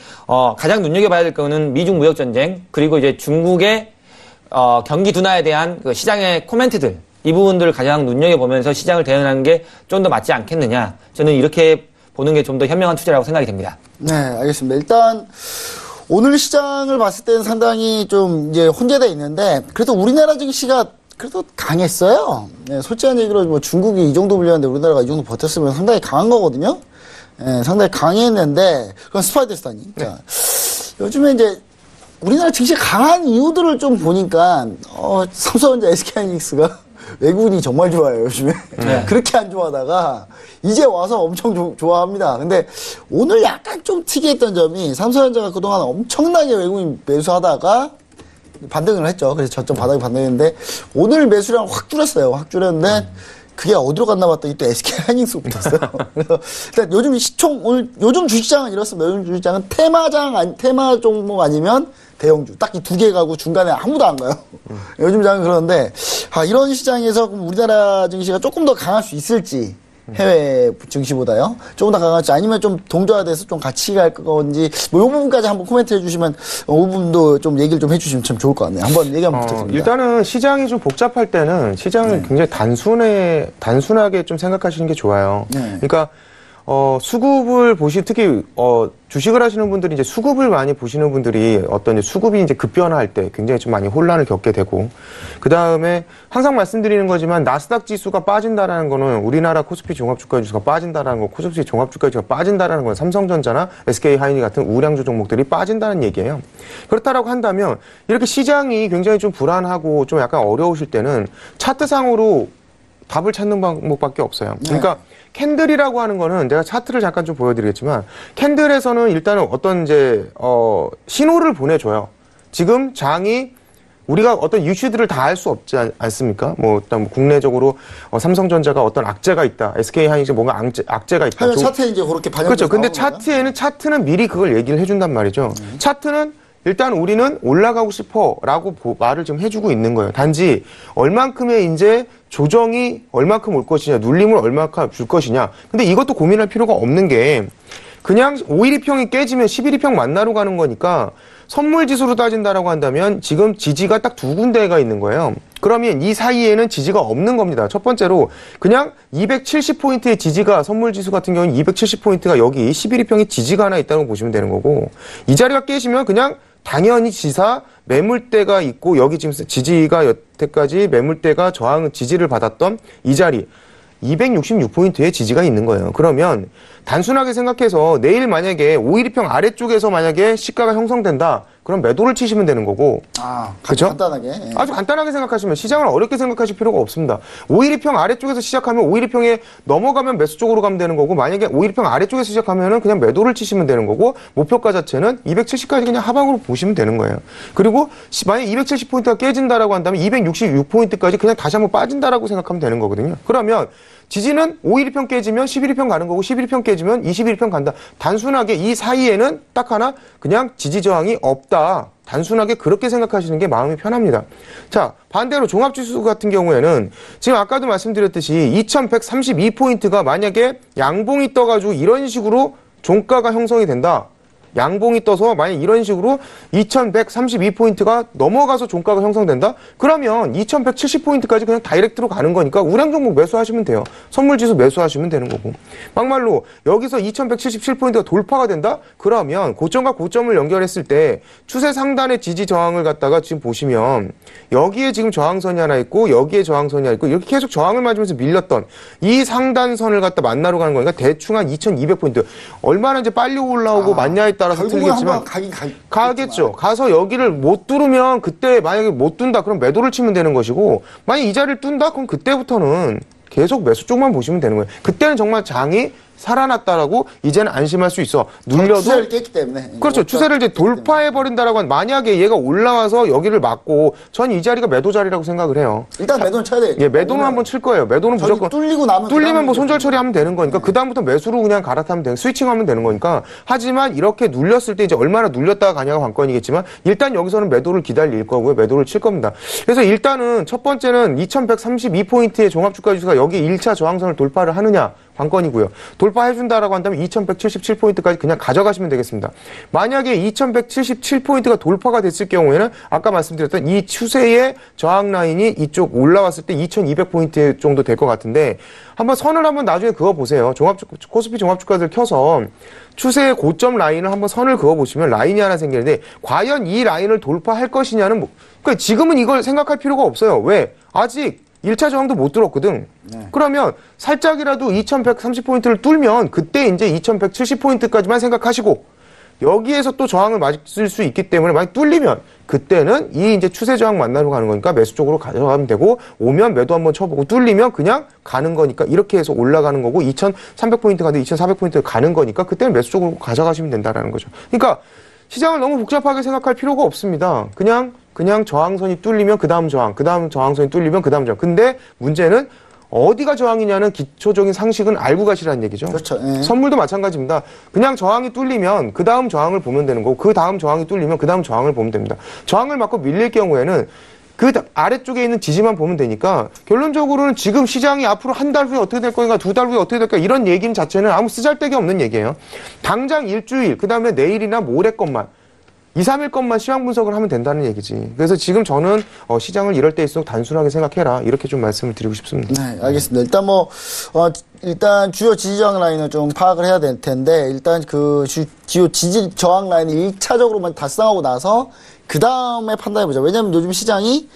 가장 눈여겨봐야 될 거는 미중 무역 전쟁, 그리고 이제 중국의 경기 둔화에 대한 그 시장의 코멘트들, 이 부분들을 가장 눈여겨보면서 시장을 대응하는 게 좀 더 맞지 않겠느냐, 저는 이렇게 보는 게 좀 더 현명한 투자라고 생각이 됩니다. 네, 알겠습니다. 일단 오늘 시장을 봤을 때는 상당히 좀 이제 혼재되어 있는데, 그래도 우리나라 증시가 그래도 강했어요. 네, 솔직한 얘기로 뭐 중국이 이 정도 불렸는데 우리나라가 이 정도 버텼으면 상당히 강한 거거든요. 네, 상당히 강했는데, 그건 스파이더스타니. 네. 자, 요즘에 이제 우리나라 증시 강한 이유들을 좀 보니까 삼성전자, SK하이닉스가 외국인이 정말 좋아해요, 요즘에. 네. 그렇게 안 좋아하다가 이제 와서 엄청 좋아합니다. 근데 오늘 약간 좀 특이했던 점이, 삼성전자가 그동안 엄청나게 외국인 매수하다가 반등을 했죠. 그래서 저점 바닥에 반등했는데 오늘 매수량 확 줄였어요. 확 줄였는데 그게 어디로 갔나 봤더니 또 SK하이닉스 붙었어요. 그래서 일단 요즘 요즘 주식장은 이렇습니다. 요즘 주식장은 테마 종목 아니면 대형주 딱 이 두 개 가고 중간에 아무도 안 가요. 요즘 장은 그러는데, 이런 시장에서 그럼 우리나라 증시가 조금 더 강할 수 있을지, 해외 증시보다요, 조금 더 강할지, 아니면 좀 동조화돼서 좀 같이 갈 건지, 뭐 이 부분까지 한번 코멘트 해주시면, 이 부분도 좀 얘기를 좀 해주시면 참 좋을 것 같네요. 한번 얘기 한번 부탁드립니다. 일단은 시장이 좀 복잡할 때는 시장을 굉장히 단순하게 좀 생각하시는 게 좋아요. 네. 그러니까 수급을 특히 주식을 하시는 분들이 이제 수급을 많이 보시는 분들이 어떤 이제 수급이 이제 급변화할 때 굉장히 좀 많이 혼란을 겪게 되고, 그 다음에 항상 말씀드리는 거지만 나스닥 지수가 빠진다라는 거는 우리나라 코스피 종합주가 지수가 빠진다라는 거, 코스피 종합주가 지수가 빠진다라는 건 삼성전자나 SK하이닉 같은 우량주 종목들이 빠진다는 얘기예요. 그렇다라고 한다면 이렇게 시장이 굉장히 좀 불안하고 좀 약간 어려우실 때는 차트상으로 답을 찾는 방법밖에 없어요. 그러니까 캔들이라고 하는 거는 제가 차트를 잠깐 좀 보여드리겠지만 캔들에서는 일단은 어떤 이제 신호를 보내줘요. 지금 장이 우리가 어떤 이슈들을 다 알 수 없지 않습니까? 뭐 일단 국내적으로 삼성전자가 어떤 악재가 있다, SK하이닉스 뭔가 악재가 있다. 하면 차트에 이제 그렇게 반영돼서 그렇죠. 근데 나오는 차트는 미리 그걸 얘기를 해준단 말이죠. 차트는 일단 우리는 올라가고 싶어라고 말을 좀 해주고 있는 거예요. 단지 얼만큼의 이제 조정이 얼만큼 올 것이냐, 눌림을 얼만큼 줄 것이냐. 근데 이것도 고민할 필요가 없는 게 그냥 5일이평이 깨지면 11일평 만나러 가는 거니까 선물 지수로 따진다라고 한다면 지금 지지가 딱 두 군데가 있는 거예요. 그러면 이 사이에는 지지가 없는 겁니다. 첫 번째로 그냥 270포인트의 지지가 선물 지수 같은 경우는 270포인트가 여기 11일평에 지지가 하나 있다고 보시면 되는 거고 이 자리가 깨지면 그냥 당연히 지사 매물대가 있고 여기 지금 지지가 여태까지 매물대가 저항 지지를 받았던 이 자리 266포인트의 지지가 있는 거예요. 그러면 단순하게 생각해서 내일 만약에 5일이평 아래쪽에서 만약에 시가가 형성된다. 그럼 매도를 치시면 되는 거고. 그렇죠? 그죠? 간단하게. 예. 아주 간단하게 생각하시면 시장을 어렵게 생각하실 필요가 없습니다. 5일이평 아래쪽에서 시작하면 5일이평에 넘어가면 매수 쪽으로 가면 되는 거고 만약에 5일이평 아래쪽에서 시작하면은 그냥 매도를 치시면 되는 거고 목표가 자체는 270까지 그냥 하방으로 보시면 되는 거예요. 그리고 만약에 270포인트가 깨진다라고 한다면 266포인트까지 그냥 다시 한번 빠진다라고 생각하면 되는 거거든요. 그러면 지지는 5일이평 깨지면 11일평 가는 거고 11일평 깨지면 21일평 간다. 단순하게 이 사이에는 딱 하나 그냥 지지 저항이 없다. 단순하게 그렇게 생각하시는 게 마음이 편합니다. 자, 반대로 종합지수 같은 경우에는 지금 아까도 말씀드렸듯이 2132포인트가 만약에 양봉이 떠가지고 이런 식으로 종가가 형성이 된다. 양봉이 떠서 만약 이런 식으로 2132포인트가 넘어가서 종가가 형성된다? 그러면 2170포인트까지 그냥 다이렉트로 가는 거니까 우량 종목 매수하시면 돼요. 선물지수 매수하시면 되는 거고. 막말로 여기서 2177포인트가 돌파가 된다? 그러면 고점과 고점을 연결했을 때 추세 상단의 지지 저항을 갖다가 지금 보시면 여기에 지금 저항선이 하나 있고 여기에 저항선이 하나 있고 이렇게 계속 저항을 맞으면서 밀렸던 이 상단선을 갖다 만나러 가는 거니까 대충 한 2200포인트. 얼마나 이제 빨리 올라오고 맞냐에 따라서 틀리겠지만 가겠죠. 가서 여기를 못 뚫으면 그때 만약에 못 둔다 그럼 매도를 치면 되는 것이고 만약 이 자리를 둔다 그럼 그때부터는 계속 매수 쪽만 보시면 되는 거예요. 그때는 정말 장이 살아났다라고 이제는 안심할 수 있어. 눌려도 추세를 깼기 때문에. 그렇죠. 추세를 이제 돌파해 버린다라고 하면 만약에 얘가 올라와서 여기를 막고 전 이 자리가 매도 자리라고 생각을 해요. 일단 매도는 쳐야 돼. 예, 매도는 한번 칠 거예요. 매도는 무조건 뚫리면 뭐 손절 처리하면 되는 거니까 그 다음부터 매수로 그냥 갈아타면 되는 스위칭하면 되는 거니까. 하지만 이렇게 눌렸을 때 이제 얼마나 눌렸다가 가냐가 관건이겠지만 일단 여기서는 매도를 기다릴 거고요. 매도를 칠 겁니다. 그래서 일단은 첫 번째는 2132포인트의 종합주가지수가 여기 1차 저항선을 돌파를 하느냐 관건이고요. 돌파해준다라고 한다면 2177포인트까지 그냥 가져가시면 되겠습니다. 만약에 2177포인트가 돌파가 됐을 경우에는 아까 말씀드렸던 이 추세의 저항 라인이 이쪽 올라왔을 때 2200포인트 정도 될 것 같은데 한번 선을 한번 나중에 그어보세요. 코스피 종합주가들 켜서 추세의 고점 라인을 한번 선을 그어보시면 라인이 하나 생기는데 과연 이 라인을 돌파할 것이냐는 그러니까 지금은 이걸 생각할 필요가 없어요. 왜? 아직 1차 저항도 못 들었거든. 그러면 살짝이라도 2130포인트를 뚫면 그때 이제 2170포인트까지만 생각하시고 여기에서 또 저항을 맞을 수 있기 때문에 만약 뚫리면 그때는 이 이제 추세 저항 만나러 가는 거니까 매수 쪽으로 가져가면 되고 오면 매도 한번 쳐보고 뚫리면 그냥 가는 거니까 이렇게 해서 올라가는 거고 2300포인트 가는데 2400포인트 가는 거니까 그때는 매수 쪽으로 가져가시면 된다라는 거죠. 그러니까 시장을 너무 복잡하게 생각할 필요가 없습니다. 그냥 저항선이 뚫리면 그 다음 저항선이 뚫리면 그 다음 저항. 근데 문제는 어디가 저항이냐는 기초적인 상식은 알고 가시라는 얘기죠. 그렇죠. 예. 선물도 마찬가지입니다. 그냥 저항이 뚫리면 그 다음 저항을 보면 되는 거고 그 다음 저항이 뚫리면 그 다음 저항을 보면 됩니다. 저항을 맞고 밀릴 경우에는 그 아래쪽에 있는 지지만 보면 되니까 결론적으로는 지금 시장이 앞으로 한 달 후에 어떻게 될 거니까 두 달 후에 어떻게 될까 이런 얘기는 자체는 아무 쓰잘데기 없는 얘기예요. 당장 일주일 그다음에 내일이나 모레 것만 2, 3일 것만 시황 분석을 하면 된다는 얘기지. 그래서 지금 저는 시장을 이럴 때일수록 단순하게 생각해라 이렇게 좀 말씀을 드리고 싶습니다. 네, 알겠습니다. 일단 일단 주요 지지 저항 라인을 좀 파악을 해야 될 텐데 일단 그 주요 지지 저항 라인을 1차적으로만 달성하고 나서 그 다음에 판단해보자. 왜냐하면 요즘 시장이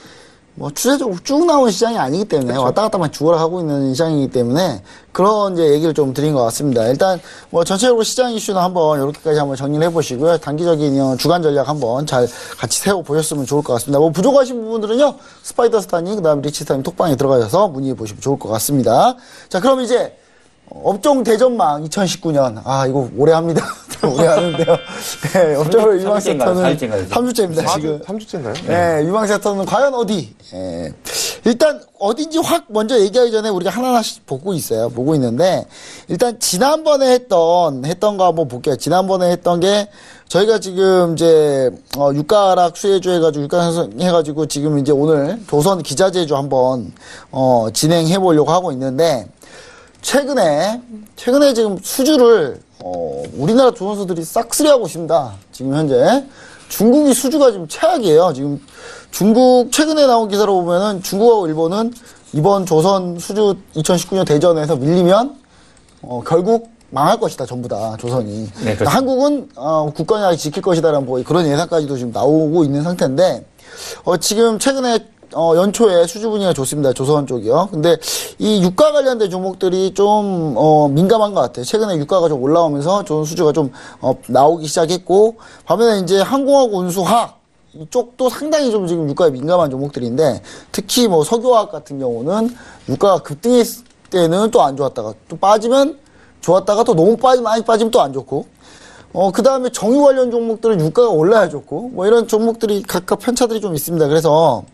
뭐 추세적으로 쭉 나온 시장이 아니기 때문에 그렇죠. 왔다 갔다만 죽어라 하고 있는 시장이기 때문에 그런 이제 얘기를 좀 드린 것 같습니다. 일단 뭐 전체적으로 시장 이슈는 한번 이렇게까지 한번 정리를 해보시고요. 단기적인 주간 전략 한번 잘 같이 세워 보셨으면 좋을 것 같습니다. 뭐 부족하신 부분들은요 스파이더 스타님 그다음 리치스타님 톡방에 들어가셔서 문의해 보시면 좋을 것 같습니다. 자 그럼 이제 업종 대전망 2019년. 아, 이거 오래 합니다. 오래 하는데요. 네, 업종을 유망 섹터는 3주째입니다, 지금. 3주째인가요? 네, 유망 섹터는 과연 어디? 예. 일단 어딘지 확 먼저 얘기하기 전에 우리가 하나하나씩 보고 있는데 일단 지난번에 했던 거 한번 볼게요. 지난번에 했던 게 저희가 지금 이제 유가 하락 수혜주 해가지고 유가 상승해가지고 지금 이제 오늘 조선 기자재주 한번 진행해 보려고 하고 있는데 최근에 지금 수주를 우리나라 조선소들이 싹쓸이하고 있습니다. 지금 현재 중국이 수주가 지금 최악이에요. 지금 중국 최근에 나온 기사로 보면은 중국하고 일본은 이번 조선 수주 2019년 대전에서 밀리면 결국 망할 것이다, 전부 다 조선이. 네, 그렇습니다. 한국은 국권을 지킬 것이다라는 뭐 그런 예상까지도 지금 나오고 있는 상태인데 지금 최근에 연초에 수주 분위기가 좋습니다. 조선 쪽이요. 근데 이 유가 관련된 종목들이 좀 민감한 것 같아요. 최근에 유가가 좀 올라오면서 조선 수주가 좀 나오기 시작했고 반면에 이제 항공하고 운수화학 이쪽도 상당히 좀 지금 유가에 민감한 종목들인데 특히 뭐 석유화학 같은 경우는 유가가 급등했을 때는 또 안 좋았다가 또 빠지면 좋았다가 또 너무 많이 빠지면 또 안 좋고 그 다음에 정유 관련 종목들은 유가가 올라야 좋고, 뭐 이런 종목들이 각각 편차들이 좀 있습니다. 그래서,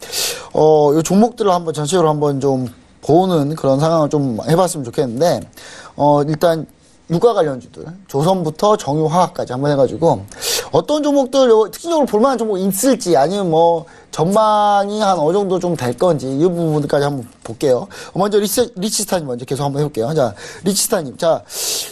이 종목들을 한번 전체적으로 한번 좀 보는 그런 상황을 좀 해봤으면 좋겠는데, 일단 유가 관련주들, 조선부터 정유 화학까지 한번 해가지고, 어떤 종목들, 특징적으로 볼만한 종목이 있을지, 아니면 뭐, 전망이 한 어느 정도 좀 될 건지, 이 부분까지 한번 볼게요. 먼저 리치스타님 먼저 계속 한번 해볼게요. 자, 리치스타님. 자,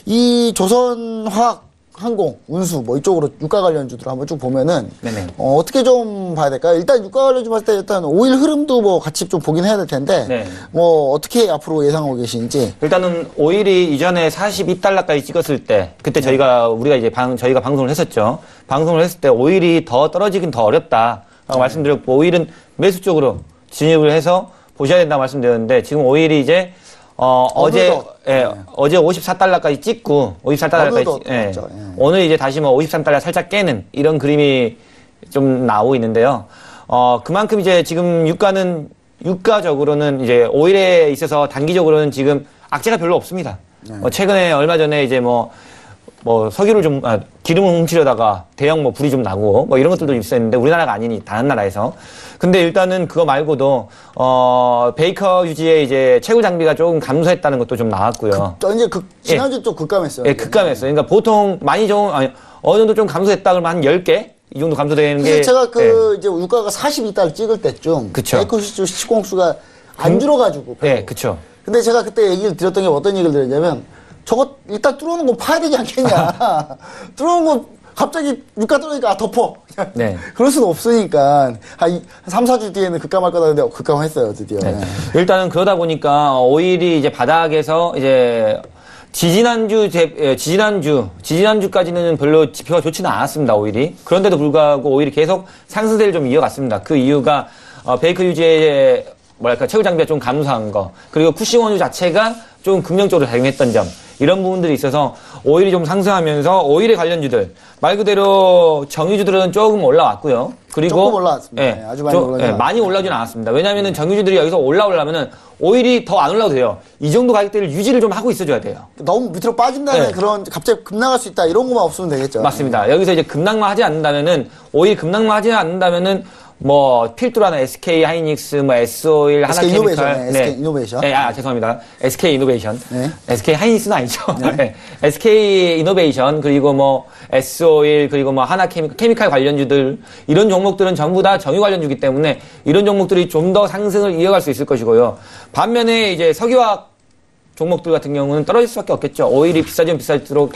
이 조선 화학, 항공, 운수, 뭐 이쪽으로 유가 관련주들 한번 쭉 보면은 네네. 어떻게 좀 봐야 될까요? 일단 유가 관련주 봤을 때 일단 5일 흐름도 뭐 같이 좀 보긴 해야 될 텐데 네. 뭐 어떻게 앞으로 예상하고 계신지. 일단은 오일이 이전에 42달러까지 찍었을 때 그때 우리가 이제 저희가 방송을 했었죠. 방송을 했을 때 오일이 더 떨어지긴 더 어렵다라고 말씀드렸고 오일은 매수 쪽으로 진입을 해서 보셔야 된다고 말씀드렸는데 지금 오일이 이제 어제 54달러까지 찍고 54달러까지 오늘 이제 다시 뭐 53달러 살짝 깨는 이런 그림이 좀 나오고 있는데요. 그만큼 이제 지금 유가적으로는 이제 오일에 있어서 단기적으로는 지금 악재가 별로 없습니다. 최근에 얼마 전에 이제 뭐 석유를 기름을 훔치려다가 대형 뭐 불이 좀 나고 뭐 이런 것들도 있었는데 우리나라가 아니니 다른 나라에서. 근데 일단은 그거 말고도 베이커 유지의 이제 채굴 장비가 조금 감소했다는 것도 좀 나왔고요. 이제 지난주 또 급감했어요. 예, 급감했어요. 그러니까 보통 어느 정도 좀 감소했다 그러면 한 10개 이 정도 감소되는 게. 제가 이제 유가가 42달러 찍을 때쯤 그쵸. 베이커 유지 시공수가 안 줄어가지고. 네, 그렇죠. 근데 제가 그때 얘기를 드렸던 게 어떤 얘기를 드렸냐면 저거 일단 뚫어놓은 거 파야 되지 않겠냐. 뚫어놓은 거 갑자기 유가 떨어지니까 덮어. 네. 그럴 수는 없으니까 한 3, 4주 뒤에는 급감할 거다 했는데 급감했어요 드디어. 네. 일단은 그러다 보니까 오일이 이제 바닥에서 이제 지지난주까지는 별로 지표가 좋지는 않았습니다, 오일이. 그런데도 불구하고 오일이 계속 상승세를 좀 이어갔습니다. 그 이유가 베이커 유지의 채굴 장비가 좀 감소한 거, 그리고 쿠싱 원유 자체가 좀 긍정적으로 작용했던 점, 이런 부분들이 있어서 오일이 좀 상승하면서 오일의 관련주들, 말 그대로 정유주들은 조금 올라왔고요. 그리고 조금 올라왔습니다. 네, 아주 많이 올라오진 않았습니다. 왜냐하면 정유주들이 여기서 올라오려면은 오일이 더 안 올라도 돼요. 이 정도 가격대를 유지를 좀 하고 있어줘야 돼요. 너무 밑으로 빠진다는 네. 그런 갑자기 급락할 수 있다 이런 것만 없으면 되겠죠. 맞습니다. 여기서 이제 급락만 하지 않는다면은 오일 급락만 하지 않는다면은 뭐 필두라는 SK 하이닉스, 뭐 S-오일, 하나케미칼, SK 이노베이션. 네, 죄송합니다. SK 이노베이션. 네. SK 하이닉스는 아니죠. 네. SK 이노베이션 그리고 뭐 S-오일 그리고 뭐 하나케미칼 관련주들 이런 종목들은 전부 다 정유 관련주기 때문에 이런 종목들이 좀 더 상승을 이어갈 수 있을 것이고요. 반면에 이제 석유화학 종목들 같은 경우는 떨어질 수밖에 없겠죠. 오일이 비싸지면 비쌀수록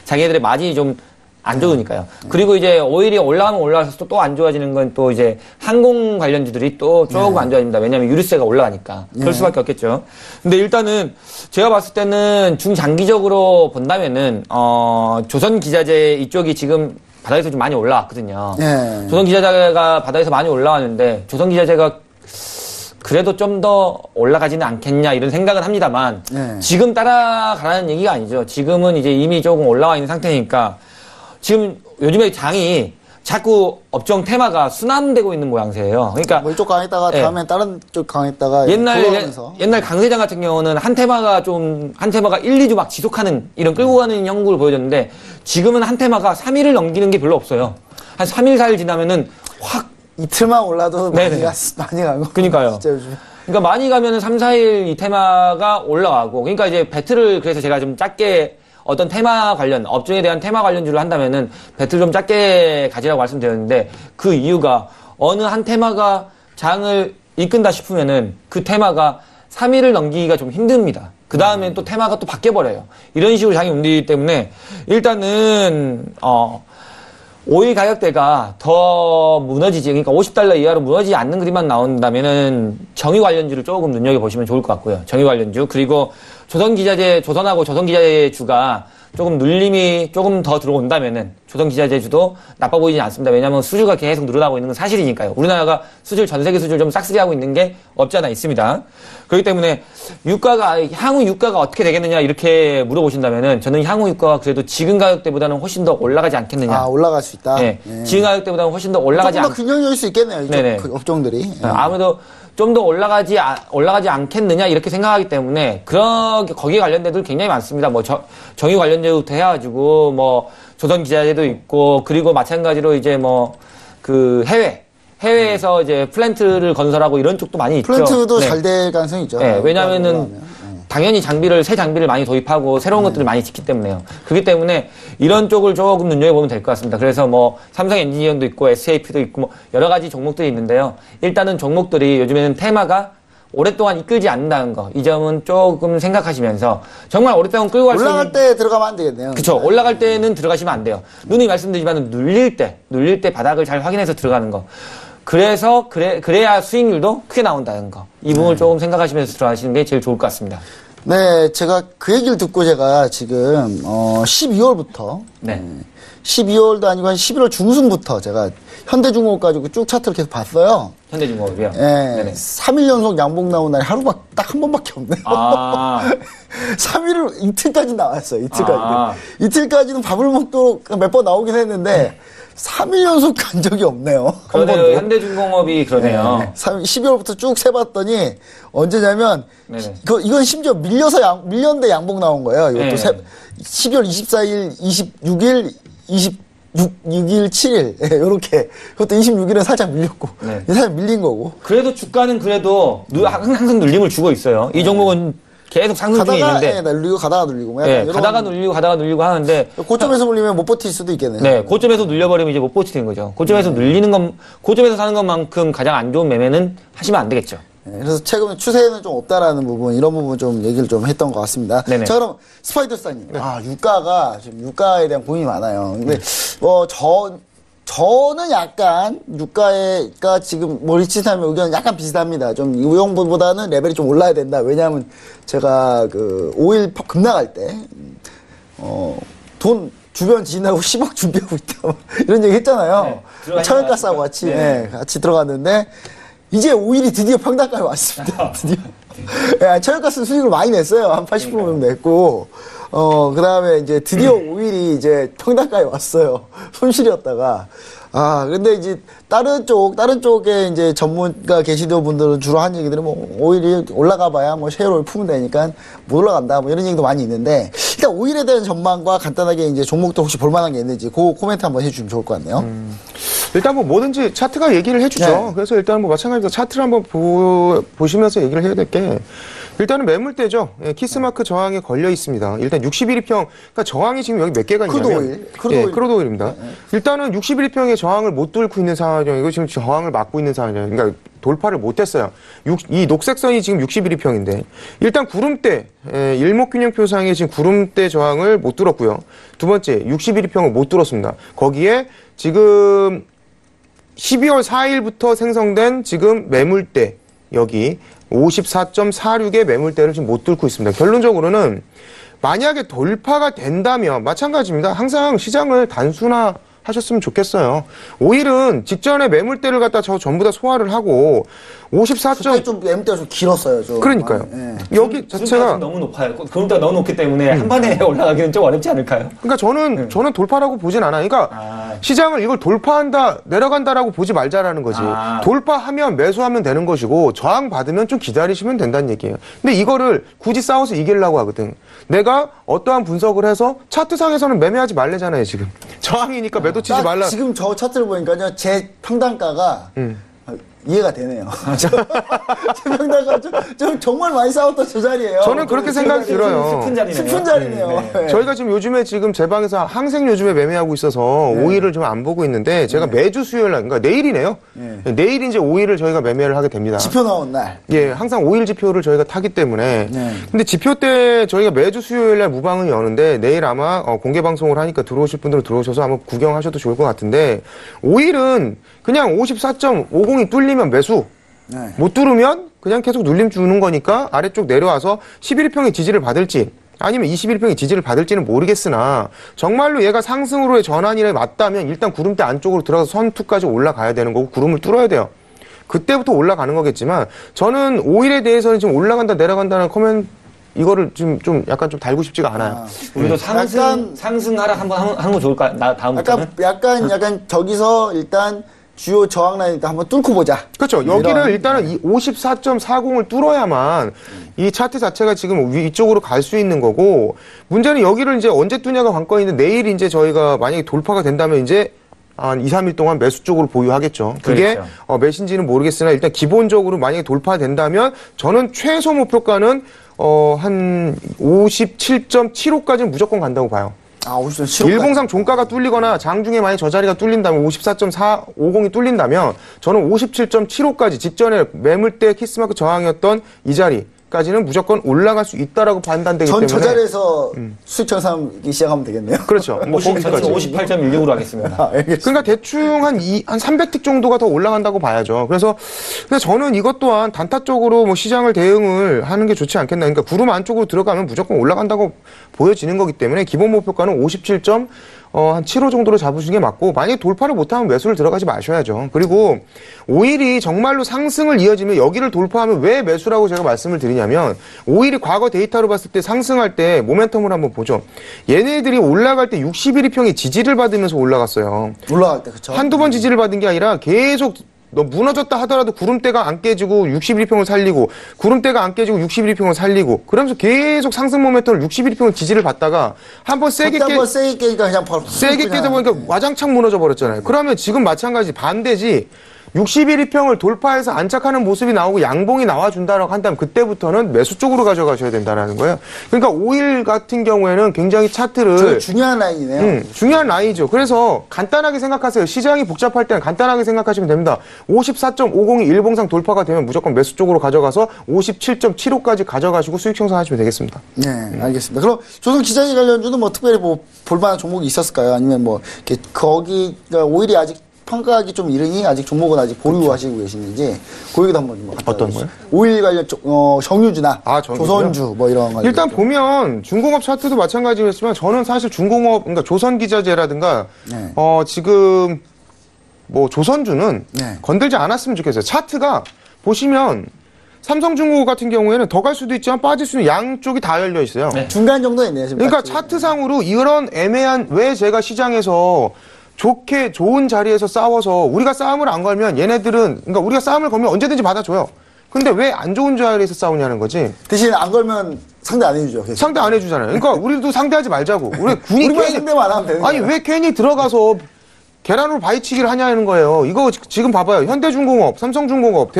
자기네들의 마진이 좀 안 좋으니까요. 그리고 이제 오일이 올라가면 올라가서 또 안 좋아지는 건 또 이제 항공 관련주들이 또 조금 안 좋아집니다. 왜냐하면 유류세가 올라가니까. 그럴 수밖에 없겠죠. 근데 일단은 제가 봤을 때는 중장기적으로 본다면은 조선 기자재 이쪽이 지금 바닥에서 좀 많이 올라왔거든요. 조선 기자재가 바닥에서 많이 올라왔는데 조선 기자재가 그래도 좀 더 올라가지는 않겠냐 이런 생각은 합니다만 네. 지금 따라가라는 얘기가 아니죠. 지금은 이제 이미 조금 올라와 있는 상태니까 지금 요즘에 장이 자꾸 업종 테마가 순환되고 있는 모양새예요. 그러니까 뭐 이쪽 강했다가 네. 다음엔 다른 쪽 강했다가 옛날 강세장 같은 경우는 한 테마가 1, 2주 막 지속하는 이런 끌고 가는 형국을 보여줬는데 지금은 한 테마가 3일을 넘기는 게 별로 없어요. 한 3일, 4일 지나면은 확 이틀만 올라도 네네. 많이 가고. 그러니까요. 진짜 요즘. 그러니까 많이 가면은 3, 4일 이 테마가 올라가고 그러니까 이제 배틀을 그래서 제가 좀 짧게 어떤 테마 관련 업종에 대한 테마 관련주를 한다면은 배틀 좀 짧게 가지라고 말씀드렸는데 그 이유가 어느 한 테마가 장을 이끈다 싶으면은 그 테마가 3일을 넘기기가 좀 힘듭니다. 그 다음에 또 테마가 또 바뀌어버려요. 이런 식으로 장이 움직이기 때문에 일단은 오일 가격대가 더 무너지지, 그러니까 $50 이하로 무너지지 않는 그림만 나온다면은 정유 관련주를 조금 눈여겨보시면 좋을 것 같고요. 정유 관련주. 그리고 조선하고 조선기자재주가 조금 눌림이 조금 더 들어온다면은 조선기자재주도 나빠 보이지 않습니다. 왜냐하면 수주가 계속 늘어나고 있는 건 사실이니까요. 우리나라가 전 세계 수주를 좀 싹쓸이하고 있는 게 없지 않아 있습니다. 그렇기 때문에 향후 유가가 어떻게 되겠느냐 이렇게 물어보신다면은 저는 향후 유가가 그래도 지금 가격대보다는 훨씬 더 올라가지 않겠느냐. 아, 올라갈 수 있다? 네. 지금 가격대보다는 훨씬 더 올라가지 조금 더 균형적일 수 있겠네요. 이쪽 네네. 그 업종들이. 아무래도 좀 더 올라가지 않겠느냐 이렇게 생각하기 때문에 거기에 관련돼도 굉장히 많습니다. 뭐 정유 관련주부터 해가지고 뭐 조선 기자재도 있고 그리고 마찬가지로 이제 뭐 그 해외에서 이제 플랜트를 건설하고 이런 쪽도 많이 있죠. 플랜트도 네. 잘 될 가능성이 있죠. 네, 왜냐면은 당연히 새 장비를 많이 도입하고 새로운 것들을 많이 짓기 때문에요. 그렇기 때문에 이런 쪽을 조금 눈여겨보면 될 것 같습니다. 그래서 뭐 삼성 엔지니어링도 있고 SAP도 있고 뭐 여러 가지 종목들이 있는데요. 일단은 종목들이 요즘에는 테마가 오랫동안 이끌지 않는다는 거. 이 점은 조금 생각하시면서 정말 오랫동안 끌고 갈 수 있는 올라갈 때 들어가면 안 되겠네요. 그렇죠. 올라갈 때는 들어가시면 안 돼요. 누누이 말씀드리지만 눌릴 때 바닥을 잘 확인해서 들어가는 거. 그래야 수익률도 크게 나온다는 거. 이 부분을 조금 생각하시면서 들어가시는 게 제일 좋을 것 같습니다. 네, 제가 그 얘기를 듣고 제가 지금 12월부터 네. 12월도 아니고 한 11월 중순부터 제가 현대중공업 가지고 쭉 차트를 계속 봤어요. 현대중공업이요. 예, 네네. 3일 연속 양봉 나온 날이 딱 한 번밖에 없네요. 아. 3일을 이틀까지 나왔어요. 이틀까지. 아. 이틀까지는 밥을 먹도록 몇 번 나오긴 했는데 3일 연속 간 적이 없네요. 한 그러네요. 번도. 현대중공업이 그러네요. 12월부터 쭉 세봤더니 언제냐면 네네. 이건 심지어 밀렸는데 양봉 나온 거예요. 이것도 네. 12월 24일, 26일, 26일, 7일 요렇게. 그것도 26일은 살짝 밀렸고 네. 살짝 밀린 거고. 그래도 주가는 그래도 항상 눌림을 주고 있어요. 이 종목은 계속 상승 중에 있는데. 눌리고 가다가 눌리고. 뭐 약간 네, 이런 가다가 눌리고 하는데. 고점에서 물리면 못 버틸 수도 있겠네요. 네, 고점에서 눌려버리면 이제 못 버티는 거죠. 고점에서 고점에서 사는 것만큼 가장 안 좋은 매매는 하시면 안 되겠죠. 네, 그래서 최근 추세는 좀 없다라는 부분, 이런 부분 좀 얘기를 좀 했던 것 같습니다. 네네. 자, 그럼 스파이더스타님. 유가가, 지금 유가에 대한 고민이 많아요. 근데, 저는 약간 유가가 지금 리치타임의 의견은 약간 비슷합니다. 좀 이 형보다는 레벨이 좀 올라야 된다. 왜냐하면 제가 오일 급락할 때, 돈 주변 지인하고 10억 준비하고 있다. 이런 얘기 했잖아요. 네, 천연가스하고 같이, 네. 같이 들어갔는데, 이제 오일이 드디어 평단가에 왔습니다. 드디어. 예, 천연가스 수익을 많이 냈어요. 한 80% 정도 냈고, 그 다음에 이제 드디어 오일이 이제 평단가에 왔어요. 손실이었다가. 근데 이제 다른 쪽에 이제 전문가 계시던 분들은 주로 한 얘기들은 뭐 오일이 올라가 봐야 뭐 셰어를 품으면 되니까 못 올라간다 뭐 이런 얘기도 많이 있는데 일단 오일에 대한 전망과 간단하게 이제 종목도 혹시 볼만한 게 있는지 그 코멘트 한번 해주시면 좋을 것 같네요. 일단 뭐 뭐든지 차트가 얘기를 해주죠. 네. 그래서 일단 뭐 마찬가지로 차트를 한번 보시면서 얘기를 해야 될 게 일단은 매물대죠. 예, 키스마크 저항에 걸려 있습니다. 일단 61일평, 그러니까 저항이 지금 여기 몇 개가 있냐면 크루드 오일입니다. 일단은 61일평의 저항을 못 뚫고 있는 상황이고 지금 저항을 막고 있는 상황이에요. 그러니까 돌파를 못했어요. 이 녹색선이 지금 61일평인데 일단 구름대 일목균형표상의 지금 구름대 저항을 못 뚫었고요. 두 번째 61일평을 못 뚫었습니다. 거기에 지금 12월 4일부터 생성된 지금 매물대 여기 54.46의 매물대를 지금 못 뚫고 있습니다. 결론적으로는 만약에 돌파가 된다면 마찬가지입니다. 항상 시장을 단순화 하셨으면 좋겠어요. 오일은 직전에 매물대를 갖다 전부 다 소화를 하고 54점 그때 좀 매물대가 좀 길었어요. 좀. 그러니까요. 예. 여기 자체가 너무 높아요. 그럼부터 너무 높기 때문에 한 번에 올라가기는 좀 어렵지 않을까요? 그러니까 저는 돌파라고 보진 않아요. 그러니까 시장을 이걸 돌파한다, 내려간다라고 보지 말자라는 거지. 돌파하면 매수하면 되는 것이고 저항 받으면 좀 기다리시면 된다는 얘기예요. 근데 이거를 굳이 싸워서 이기려고 하거든. 내가 어떠한 분석을 해서 차트상에서는 매매하지 말래잖아요, 지금. 저항이니까 매도 치지 말라. 지금 저 차트를 보니까요, 제 평단가가 이해가 되네요. 제 평단가 좀 정말 많이 싸웠던 저 자리예요. 저는 그렇게 생각이 들어요. 스푼 자리네요. 스푼 자리네요. 네. 저희가 지금 요즘에 제 방에서 항생 요즘에 매매하고 있어서 오일을 좀 안 보고 있는데 제가 매주 수요일 날, 그러니까 내일이네요. 내일 이제 오일을 저희가 매매를 하게 됩니다. 지표 나온 날. 예, 항상 오일 지표를 저희가 타기 때문에. 네. 근데 지표 때 저희가 매주 수요일 날 무방을 여는데 내일 아마 공개 방송을 하니까 들어오실 분들은 들어오셔서 한번 구경하셔도 좋을 것 같은데 오일은 그냥 54.50이 뚫리면 매수. 네. 못 뚫으면 그냥 계속 눌림 주는 거니까 아래쪽 내려와서 11일평의 지지를 받을지 아니면 21평의 지지를 받을지는 모르겠으나 정말로 얘가 상승으로의 전환이 맞다면 일단 구름대 안쪽으로 들어가서 선투까지 올라가야 되는 거고 구름을 뚫어야 돼요. 그때부터 올라가는 거겠지만 저는 오일에 대해서는 지금 올라간다 내려간다는 코멘 이거를 지금 좀 약간 좀 달고 싶지가 않아요. 우리도 상승 하락 한번 하는 거 좋을까? 다음부터는? 약간 저기서 일단 주요 저항 라인 일단 한번 뚫고 보자. 그렇죠. 여기를 일단은 이 54.40을 뚫어야만 이 차트 자체가 지금 위쪽으로 갈 수 있는 거고 문제는 여기를 이제 언제 뚫냐가 관건인데 내일 이제 저희가 만약에 돌파가 된다면 이제 한 2, 3일 동안 매수 쪽으로 보유하겠죠. 그게 그렇죠. 몇인지는 모르겠으나 일단 기본적으로 만약에 돌파된다면 저는 최소 목표가는 한 57.75까지는 무조건 간다고 봐요. 아, 57. 일봉상 종가가 뚫리거나 장중에 만약 저 자리가 뚫린다면 54.450이 뚫린다면 저는 57.75까지 직전에 매물대 키스마크 저항이었던 이 자리까지는 무조건 올라갈 수 있다라고 판단되기 때문에 저 자리에서 수익 청산하기 시작하면 되겠네요. 그렇죠. 뭐 거기까지 58.16으로 하겠습니다. 그러니까 대충 한 300틱 정도가 더 올라간다고 봐야죠. 그래서 근데 저는 이것 또한 단타 쪽으로 뭐 시장을 대응을 하는 게 좋지 않겠나. 그러니까 구름 안쪽으로 들어가면 무조건 올라간다고 보여지는 거기 때문에 기본 목표가는 57점 한 7호 정도로 잡으시는 게 맞고 만약에 돌파를 못하면 매수를 들어가지 마셔야죠. 그리고 오일이 정말로 상승을 이어지면 여기를 돌파하면 왜 매수라고 제가 말씀을 드리냐면 오일이 과거 데이터로 봤을 때 상승할 때 모멘텀을 한번 보죠. 얘네들이 올라갈 때 61일평의 지지를 받으면서 올라갔어요. 올라갈 때 그쵸? 한두 번 지지를 받은 게 아니라 계속 너 무너졌다 하더라도 구름대가 안 깨지고 61평을 살리고 구름대가 안 깨지고 61평을 살리고 그러면서 계속 상승 모멘텀을 61평을 지지를 받다가 한번 세게 깨니까 그냥 바로 세게 깨다 보니까 와장창 무너져 버렸잖아요. 그러면 지금 마찬가지 반대지 61일평을 돌파해서 안착하는 모습이 나오고 양봉이 나와준다라고 한다면 그때부터는 매수 쪽으로 가져가셔야 된다는 거예요. 그러니까 오일 같은 경우에는 굉장히 차트를 중요한 라인이네요. 중요한 라인이죠. 그래서 간단하게 생각하세요. 시장이 복잡할 때는 간단하게 생각하시면 됩니다. 54.50이 일봉상 돌파가 되면 무조건 매수 쪽으로 가져가서 57.75까지 가져가시고 수익 형성하시면 되겠습니다. 네, 알겠습니다. 그럼 조선 기자재 관련주는 뭐 특별히 뭐 볼만한 종목이 있었을까요? 아니면 뭐 이렇게 거기가 오일이 아직 평가하기 좀 이르니 아직 종목은 아직 보유하시고 계시는지 그 얘기도 한번 좀 어떤 거요? 오일 관련 정유주나 정유주요? 조선주 뭐 이런 거 일단 보면 중공업 차트도 마찬가지였지만 저는 사실 중공업 그러니까 조선기자재라든가 네. 지금 뭐 조선주는 네. 건들지 않았으면 좋겠어요. 차트가 보시면 삼성중공업 같은 경우에는 더 갈 수도 있지만 빠질 수는 양쪽이 다 열려 있어요. 네. 중간 정도 있네요. 지금 그러니까 딱 차트상으로 이런 애매한 왜 제가 시장에서 좋은 자리에서 싸워서 우리가 싸움을 안 걸면 얘네들은 그러니까 우리가 싸움을 걸면 언제든지 받아줘요. 근데 왜 안 좋은 자리에서 싸우냐는 거지. 대신 안 걸면 상대 안 해주죠. 계속. 상대 안 해주잖아요. 그러니까 우리도 상대하지 말자고. 우리 군이 우리만 상대만 안 하면 되는 아니 거예요. 왜 괜히 들어가서 계란으로 바위치기를 하냐는 거예요. 이거 지금 봐봐요. 현대중공업, 삼성중공업,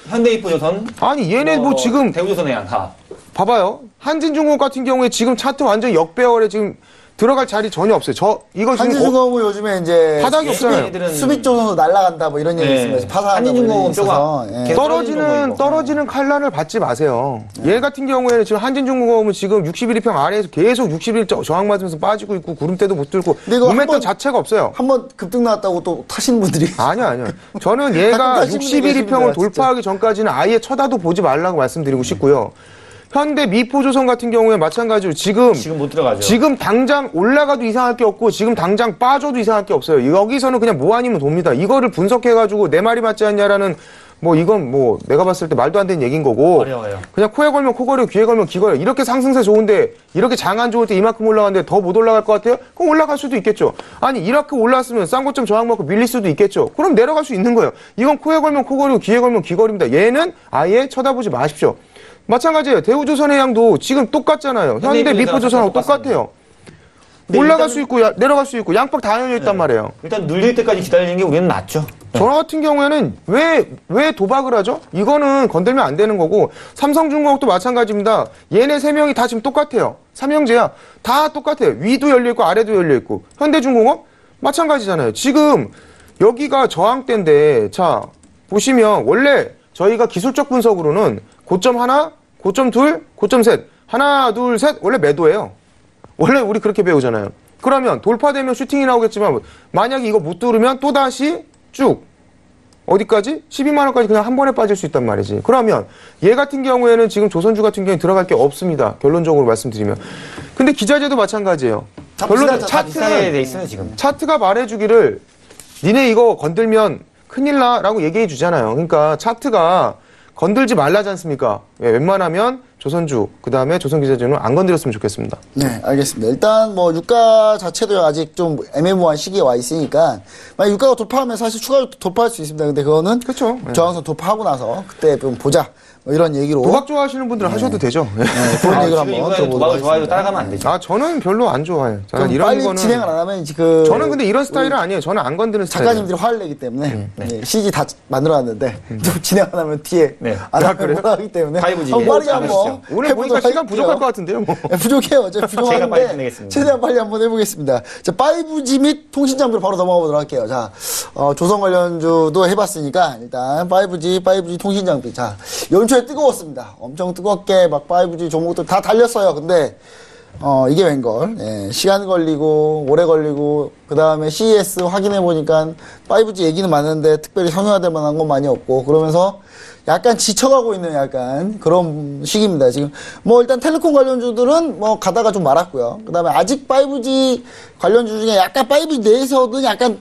현대이프조선. 아니 얘네 뭐 지금 대우조선해양 다. 봐봐요. 한진중공업 같은 경우에 지금 차트 완전 역배열에 지금 들어갈 자리 전혀 없어요. 이거 지금 한진중공업은 요즘에 이제 바닥이 없잖아요. 수비쪽으로 날아간다 뭐 이런 얘기 있으면서 파산한다. 한진중공업 있어서 떨어지는 칼날을 받지 마세요. 얘 같은 경우에는 지금 한진중공업은 지금 61일평 아래에서 계속 60일 저항 맞으면서 빠지고 있고 구름대도 못 뚫고 모멘텀 자체가 없어요. 한번 급등 나왔다고 또 타시는 분들이 아니요. 저는 얘가 61일평을 돌파하기 전까지는 아예 쳐다도 보지 말라고 말씀드리고 싶고요. 현대 미포조선 같은 경우에 마찬가지로 지금 못 들어가죠. 지금 당장 올라가도 이상할 게 없고 지금 당장 빠져도 이상할 게 없어요. 여기서는 그냥 뭐 아니면 돕니다. 이거를 분석해가지고 내 말이 맞지 않냐라는 뭐 이건 뭐 내가 봤을 때 말도 안 되는 얘기인 거고 어려워요. 그냥 코에 걸면 코 걸려 귀에 걸면 귀 걸려 이렇게 상승세 좋은데 이렇게 장 안 좋을 때 이만큼 올라가는데 더 못 올라갈 것 같아요? 그럼 올라갈 수도 있겠죠. 아니 이렇게 올랐으면 싼 고점 저항 먹고 밀릴 수도 있겠죠. 그럼 내려갈 수 있는 거예요. 이건 코에 걸면 코 걸리고 귀에 걸면 귀 걸립니다. 얘는 아예 쳐다보지 마십시오. 마찬가지예요. 대우조선해양도 지금 똑같잖아요. 현대 미포조선하고 똑같아요. 올라갈 수 있고 내려갈 수 있고 양pak 다 열려 있단 말이에요. 일단 눌릴 때까지 기다리는 게 우리는 낫죠. 저 같은 경우에는 왜 도박을 하죠? 이거는 건들면 안 되는 거고 삼성중공업도 마찬가지입니다. 얘네 세 명이 다 지금 똑같아요. 삼형제야. 다 똑같아요. 위도 열려 있고 아래도 열려 있고 현대중공업 마찬가지잖아요. 지금 여기가 저항대인데 자 보시면 원래 저희가 기술적 분석으로는 고점 하나, 고점 둘, 고점 셋 하나, 둘, 셋 원래 매도예요. 원래 우리 그렇게 배우잖아요. 그러면 돌파되면 슈팅이 나오겠지만 만약에 이거 못 뚫으면 또다시 쭉 어디까지? 12만 원까지 그냥 한 번에 빠질 수 있단 말이지. 그러면 얘 같은 경우에는 지금 조선주 같은 경우에 들어갈 게 없습니다. 결론적으로 말씀드리면. 근데 기자재도 마찬가지예요. 결론 비싸게 돼 있어요 지금. 차트가 말해주기를 니네 이거 건들면 큰일 나라고 얘기해 주잖아요. 그러니까 차트가 건들지 말라지 않습니까? 예, 웬만하면 조선주, 그 다음에 조선기자재는 안 건드렸으면 좋겠습니다. 네, 알겠습니다. 일단 뭐 유가 자체도 아직 좀 애매모호한 시기에 와 있으니까 만약 유가가 돌파하면 사실 추가로 돌파할 수 있습니다. 근데 그거는 그렇죠. 저항선 돌파하고 나서 그때 좀 보자. 뭐 이런 얘기로 도박 좋아하시는 분들은 하셔도 되죠. 네. 그런 얘기를 지금 한번 이번에 들어보도록 도박을 좋아해도 하겠습니다. 따라가면 안 되죠. 아, 저는 별로 안 좋아해요. 저는 그럼 이런 빨리 거는 진행을 안 하면 그 저는 근데 이런 스타일은 아니에요. 저는 안 건드는 스타일. 작가님들이 화를 내기 때문에 네, CG 다 만들어놨는데 좀 진행 안 하면 뒤에 네. 안 아, 하면 그래요? 뭐라 하기 때문에 파이브지. 한번 빠르게 가보시죠. 한번 오늘 보니까 해보도록 시간 부족할 것 같은데요. 뭐. 네, 부족해요. 제가 제가 빨리 부족한데 끝내겠습니다. 최대한 빨리 한번 해보겠습니다. 자, 5G 및 통신 장비로 바로 넘어가 보도록 할게요. 자, 조선 관련주도 해봤으니까 일단 5G 통신 장비. 자, 연초에 뜨거웠습니다. 엄청 뜨겁게 막 5G 종목들 다 달렸어요. 근데 이게 웬걸. 예, 시간 걸리고 오래 걸리고 그 다음에 CES 확인해 보니까 5G 얘기는 많은데 특별히 상용화될 만한 건 많이 없고 그러면서 약간 지쳐가고 있는 약간 그런 시기입니다. 지금 뭐 일단 텔레콤 관련주들은 뭐 가다가 좀 말았고요. 그 다음에 아직 5G 관련주 중에 약간 5G 내에서도 약간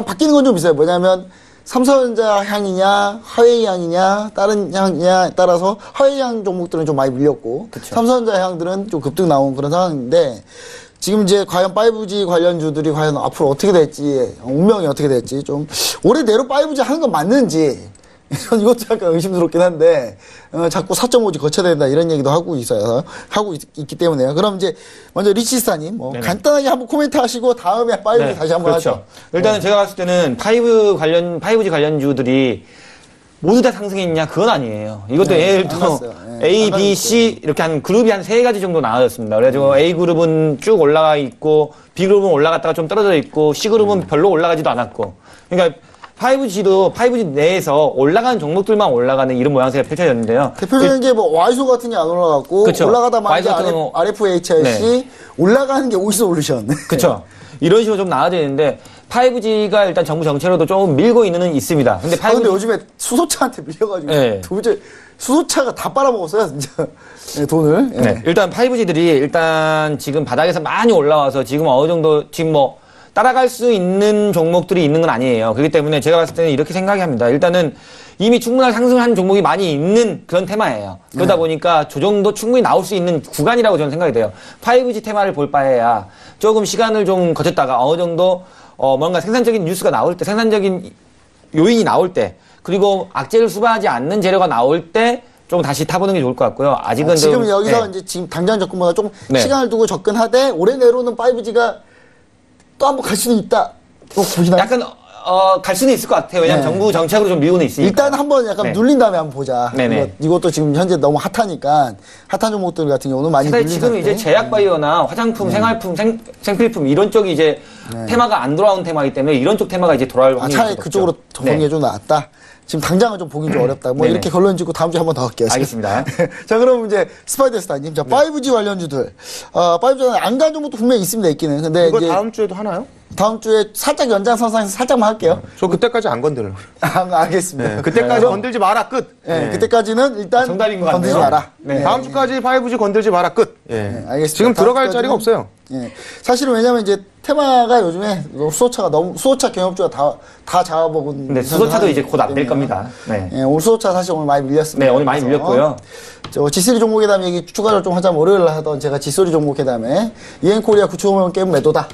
바뀌는 건 좀 있어요. 뭐냐면 삼성전자 향이냐 화웨이 향이냐 다른 향이냐에 따라서 화웨이 향 종목들은 좀 많이 밀렸고 그쵸. 삼성전자 향들은 좀 급등 나온 그런 상황인데 지금 이제 과연 5G 관련주들이 과연 앞으로 어떻게 될지 운명이 어떻게 될지 좀 올해내로 5G 하는 건 맞는지 전 이것도 약간 의심스럽긴 한데 자꾸 4.5G 거쳐야 된다 이런 얘기도 하고 있기 때문에요. 그럼 이제 먼저 리치스타님 뭐 네네. 간단하게 한번 코멘트 하시고 다음에 5G 다시 한번 그렇죠. 하죠. 일단은 제가 봤을 때는 5G 관련주들이 모두 다 상승했냐? 그건 아니에요. 이것도 네, 예를 안 들어 갔어요. 네, A, 안 B, C 이렇게 한 그룹이 한 3가지 정도 나눠졌습니다. 그래가지고 A 그룹은 쭉 올라가 있고 B 그룹은 올라갔다가 좀 떨어져 있고 C 그룹은 별로 올라가지도 않았고 그러니까 5G도 5G 내에서 올라가는 종목들만 올라가는 이런 모양새가 펼쳐졌는데요. 대표적인 게 뭐 와이소 같은 게 안 올라갔고 그쵸. 올라가다 말고 와이소 같은 경우- RFHRC 올라가는 게 오이솔루션. 그렇죠. 이런 식으로 좀 나와져 있는데 5G가 일단 정부 정책으로도 좀 밀고 있는 있습니다. 근데 5G 근데 요즘에 수소차한테 밀려가지고 네. 도대체 수소차가 다 빨아먹었어요 진짜 네, 돈을. 네. 네. 일단 5G들이 일단 지금 바닥에서 많이 올라와서 지금 어느 정도 지금 뭐 따라갈 수 있는 종목들이 있는 건 아니에요. 그렇기 때문에 제가 봤을 때는 이렇게 생각이 합니다. 일단은 이미 충분한 상승한 종목이 많이 있는 그런 테마예요. 그러다 보니까 조정도 충분히 나올 수 있는 구간이라고 저는 생각이 돼요. 5G 테마를 볼 바에야 조금 시간을 좀 거쳤다가 어느 정도 뭔가 생산적인 뉴스가 나올 때, 생산적인 요인이 나올 때, 그리고 악재를 수반하지 않는 재료가 나올 때 좀 다시 타보는 게 좋을 것 같고요. 아직은 지금 좀, 여기서 네. 이제 지금 당장 접근보다 좀 네. 시간을 두고 접근하되 올해 내로는 5G가 또 한번 갈 수는 있다. 또 보시나요? 약간 갈 수는 있을 것 같아요. 왜냐하면 네. 정부 정책으로 좀 밀고는 있으니까. 일단 한번 약간 네. 눌린 다음에 한번 보자. 네네. 이것도 지금 현재 너무 핫하니까 핫한 종목들 같은 경우는 많이 사실 눌린 지금 상태. 이제 제약바이오나 화장품, 생활품, 생필품 이런 쪽이 이제 테마가 안 돌아온 테마이기 때문에 이런 쪽 테마가 이제 돌아올 확률이 차라리 높죠. 그쪽으로 접근이 네. 좀 낫다. 지금 당장은 좀 보기 좀 어렵다. 뭐 네네. 이렇게 결론 짓고 다음 주에 한 번 더 할게요. 알겠습니다. 자, 그럼 이제 스파이더스타님, 자 5G 관련주들, 5G는 안 간 정보도 분명히 있습니다, 있기는. 근데 이거 이제 다음 주에도 하나요? 다음 주에 살짝 연장선상에서 살짝만 할게요. 저 그때까지 안 건드려요. 알겠습니다. 네, 그때까지 건들지 마라 끝. 네, 그때까지는 일단 정답인 것 건들지 같네요. 마라. 네. 다음 주까지 5G 건들지 마라 끝. 예. 알겠습니다. 지금 들어갈 다음 자리가 주까지는- 없어요. 예. 사실은 왜냐면 이제 테마가 요즘에 수소차 경협주가 다 잡아먹은. 근데 수소차도 이제 곧 안 될 때문에. 겁니다. 네. 예, 오늘 수소차 사실 오늘 많이 밀렸습니다. 네, 오늘 많이 그래서 밀렸고요. 저 G3 종목 회담 얘기 추가로 좀 하자면 월요일 하던 제가 G3 종목 회담에 이엔코리아 9,500원 게임 매도다.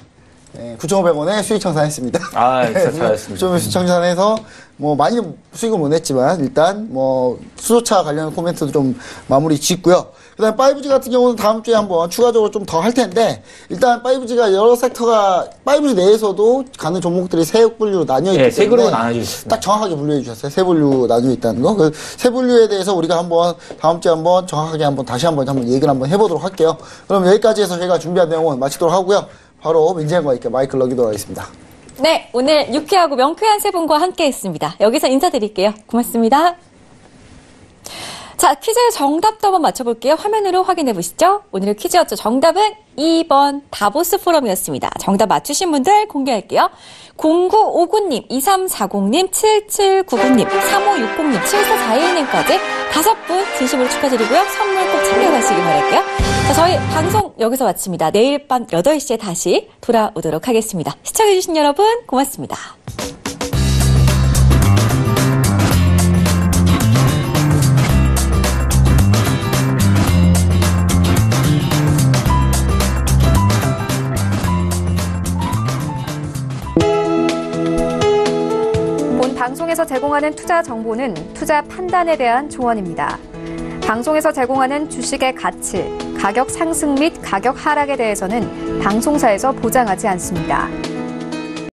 9,500원에 수익 청산했습니다. 아, 진짜 잘했습니다. 9,500원 수익 청산해서 뭐 많이 수익은 못 냈지만 일단 뭐 수소차 관련 코멘트도 좀 마무리 짓고요. 그다음에 5G 같은 경우는 다음 주에 한번 추가적으로 좀 더 할 텐데 일단 5G가 여러 섹터가 5G 내에서도 가는 종목들이 세 분류로 나뉘어 있기 네, 세 때문에 그룹으로 나눠져 있습니다. 딱 정확하게 분류해 주셨어요. 세 분류 나뉘어 있다는 거. 그 세 분류에 대해서 우리가 한번 다음 주에 한번 정확하게 다시 한번 얘기를 한번 해보도록 할게요. 그럼 여기까지 해서 저희가 준비한 내용은 마치도록 하고요. 바로 민재과 있게 마이크를 넘기도록 하겠습니다. 네, 오늘 유쾌하고 명쾌한 세 분과 함께 했습니다. 여기서 인사드릴게요. 고맙습니다. 자, 퀴즈 정답도 한번 맞춰볼게요. 화면으로 확인해 보시죠. 오늘의 퀴즈였죠. 정답은 2번 다보스 포럼이었습니다. 정답 맞추신 분들 공개할게요. 0959님, 2340님, 7799님, 3560님, 7441님까지 5분 진심으로 축하드리고요. 선물 꼭 챙겨가시기 바랄게요. 자, 저희 방송 여기서 마칩니다. 내일 밤 8시에 다시 돌아오도록 하겠습니다. 시청해주신 여러분 고맙습니다. 본 방송에서 제공하는 투자 정보는 투자 판단에 대한 조언입니다. 방송에서 제공하는 주식의 가치, 가격 상승 및 가격 하락에 대해서는 방송사에서 보장하지 않습니다.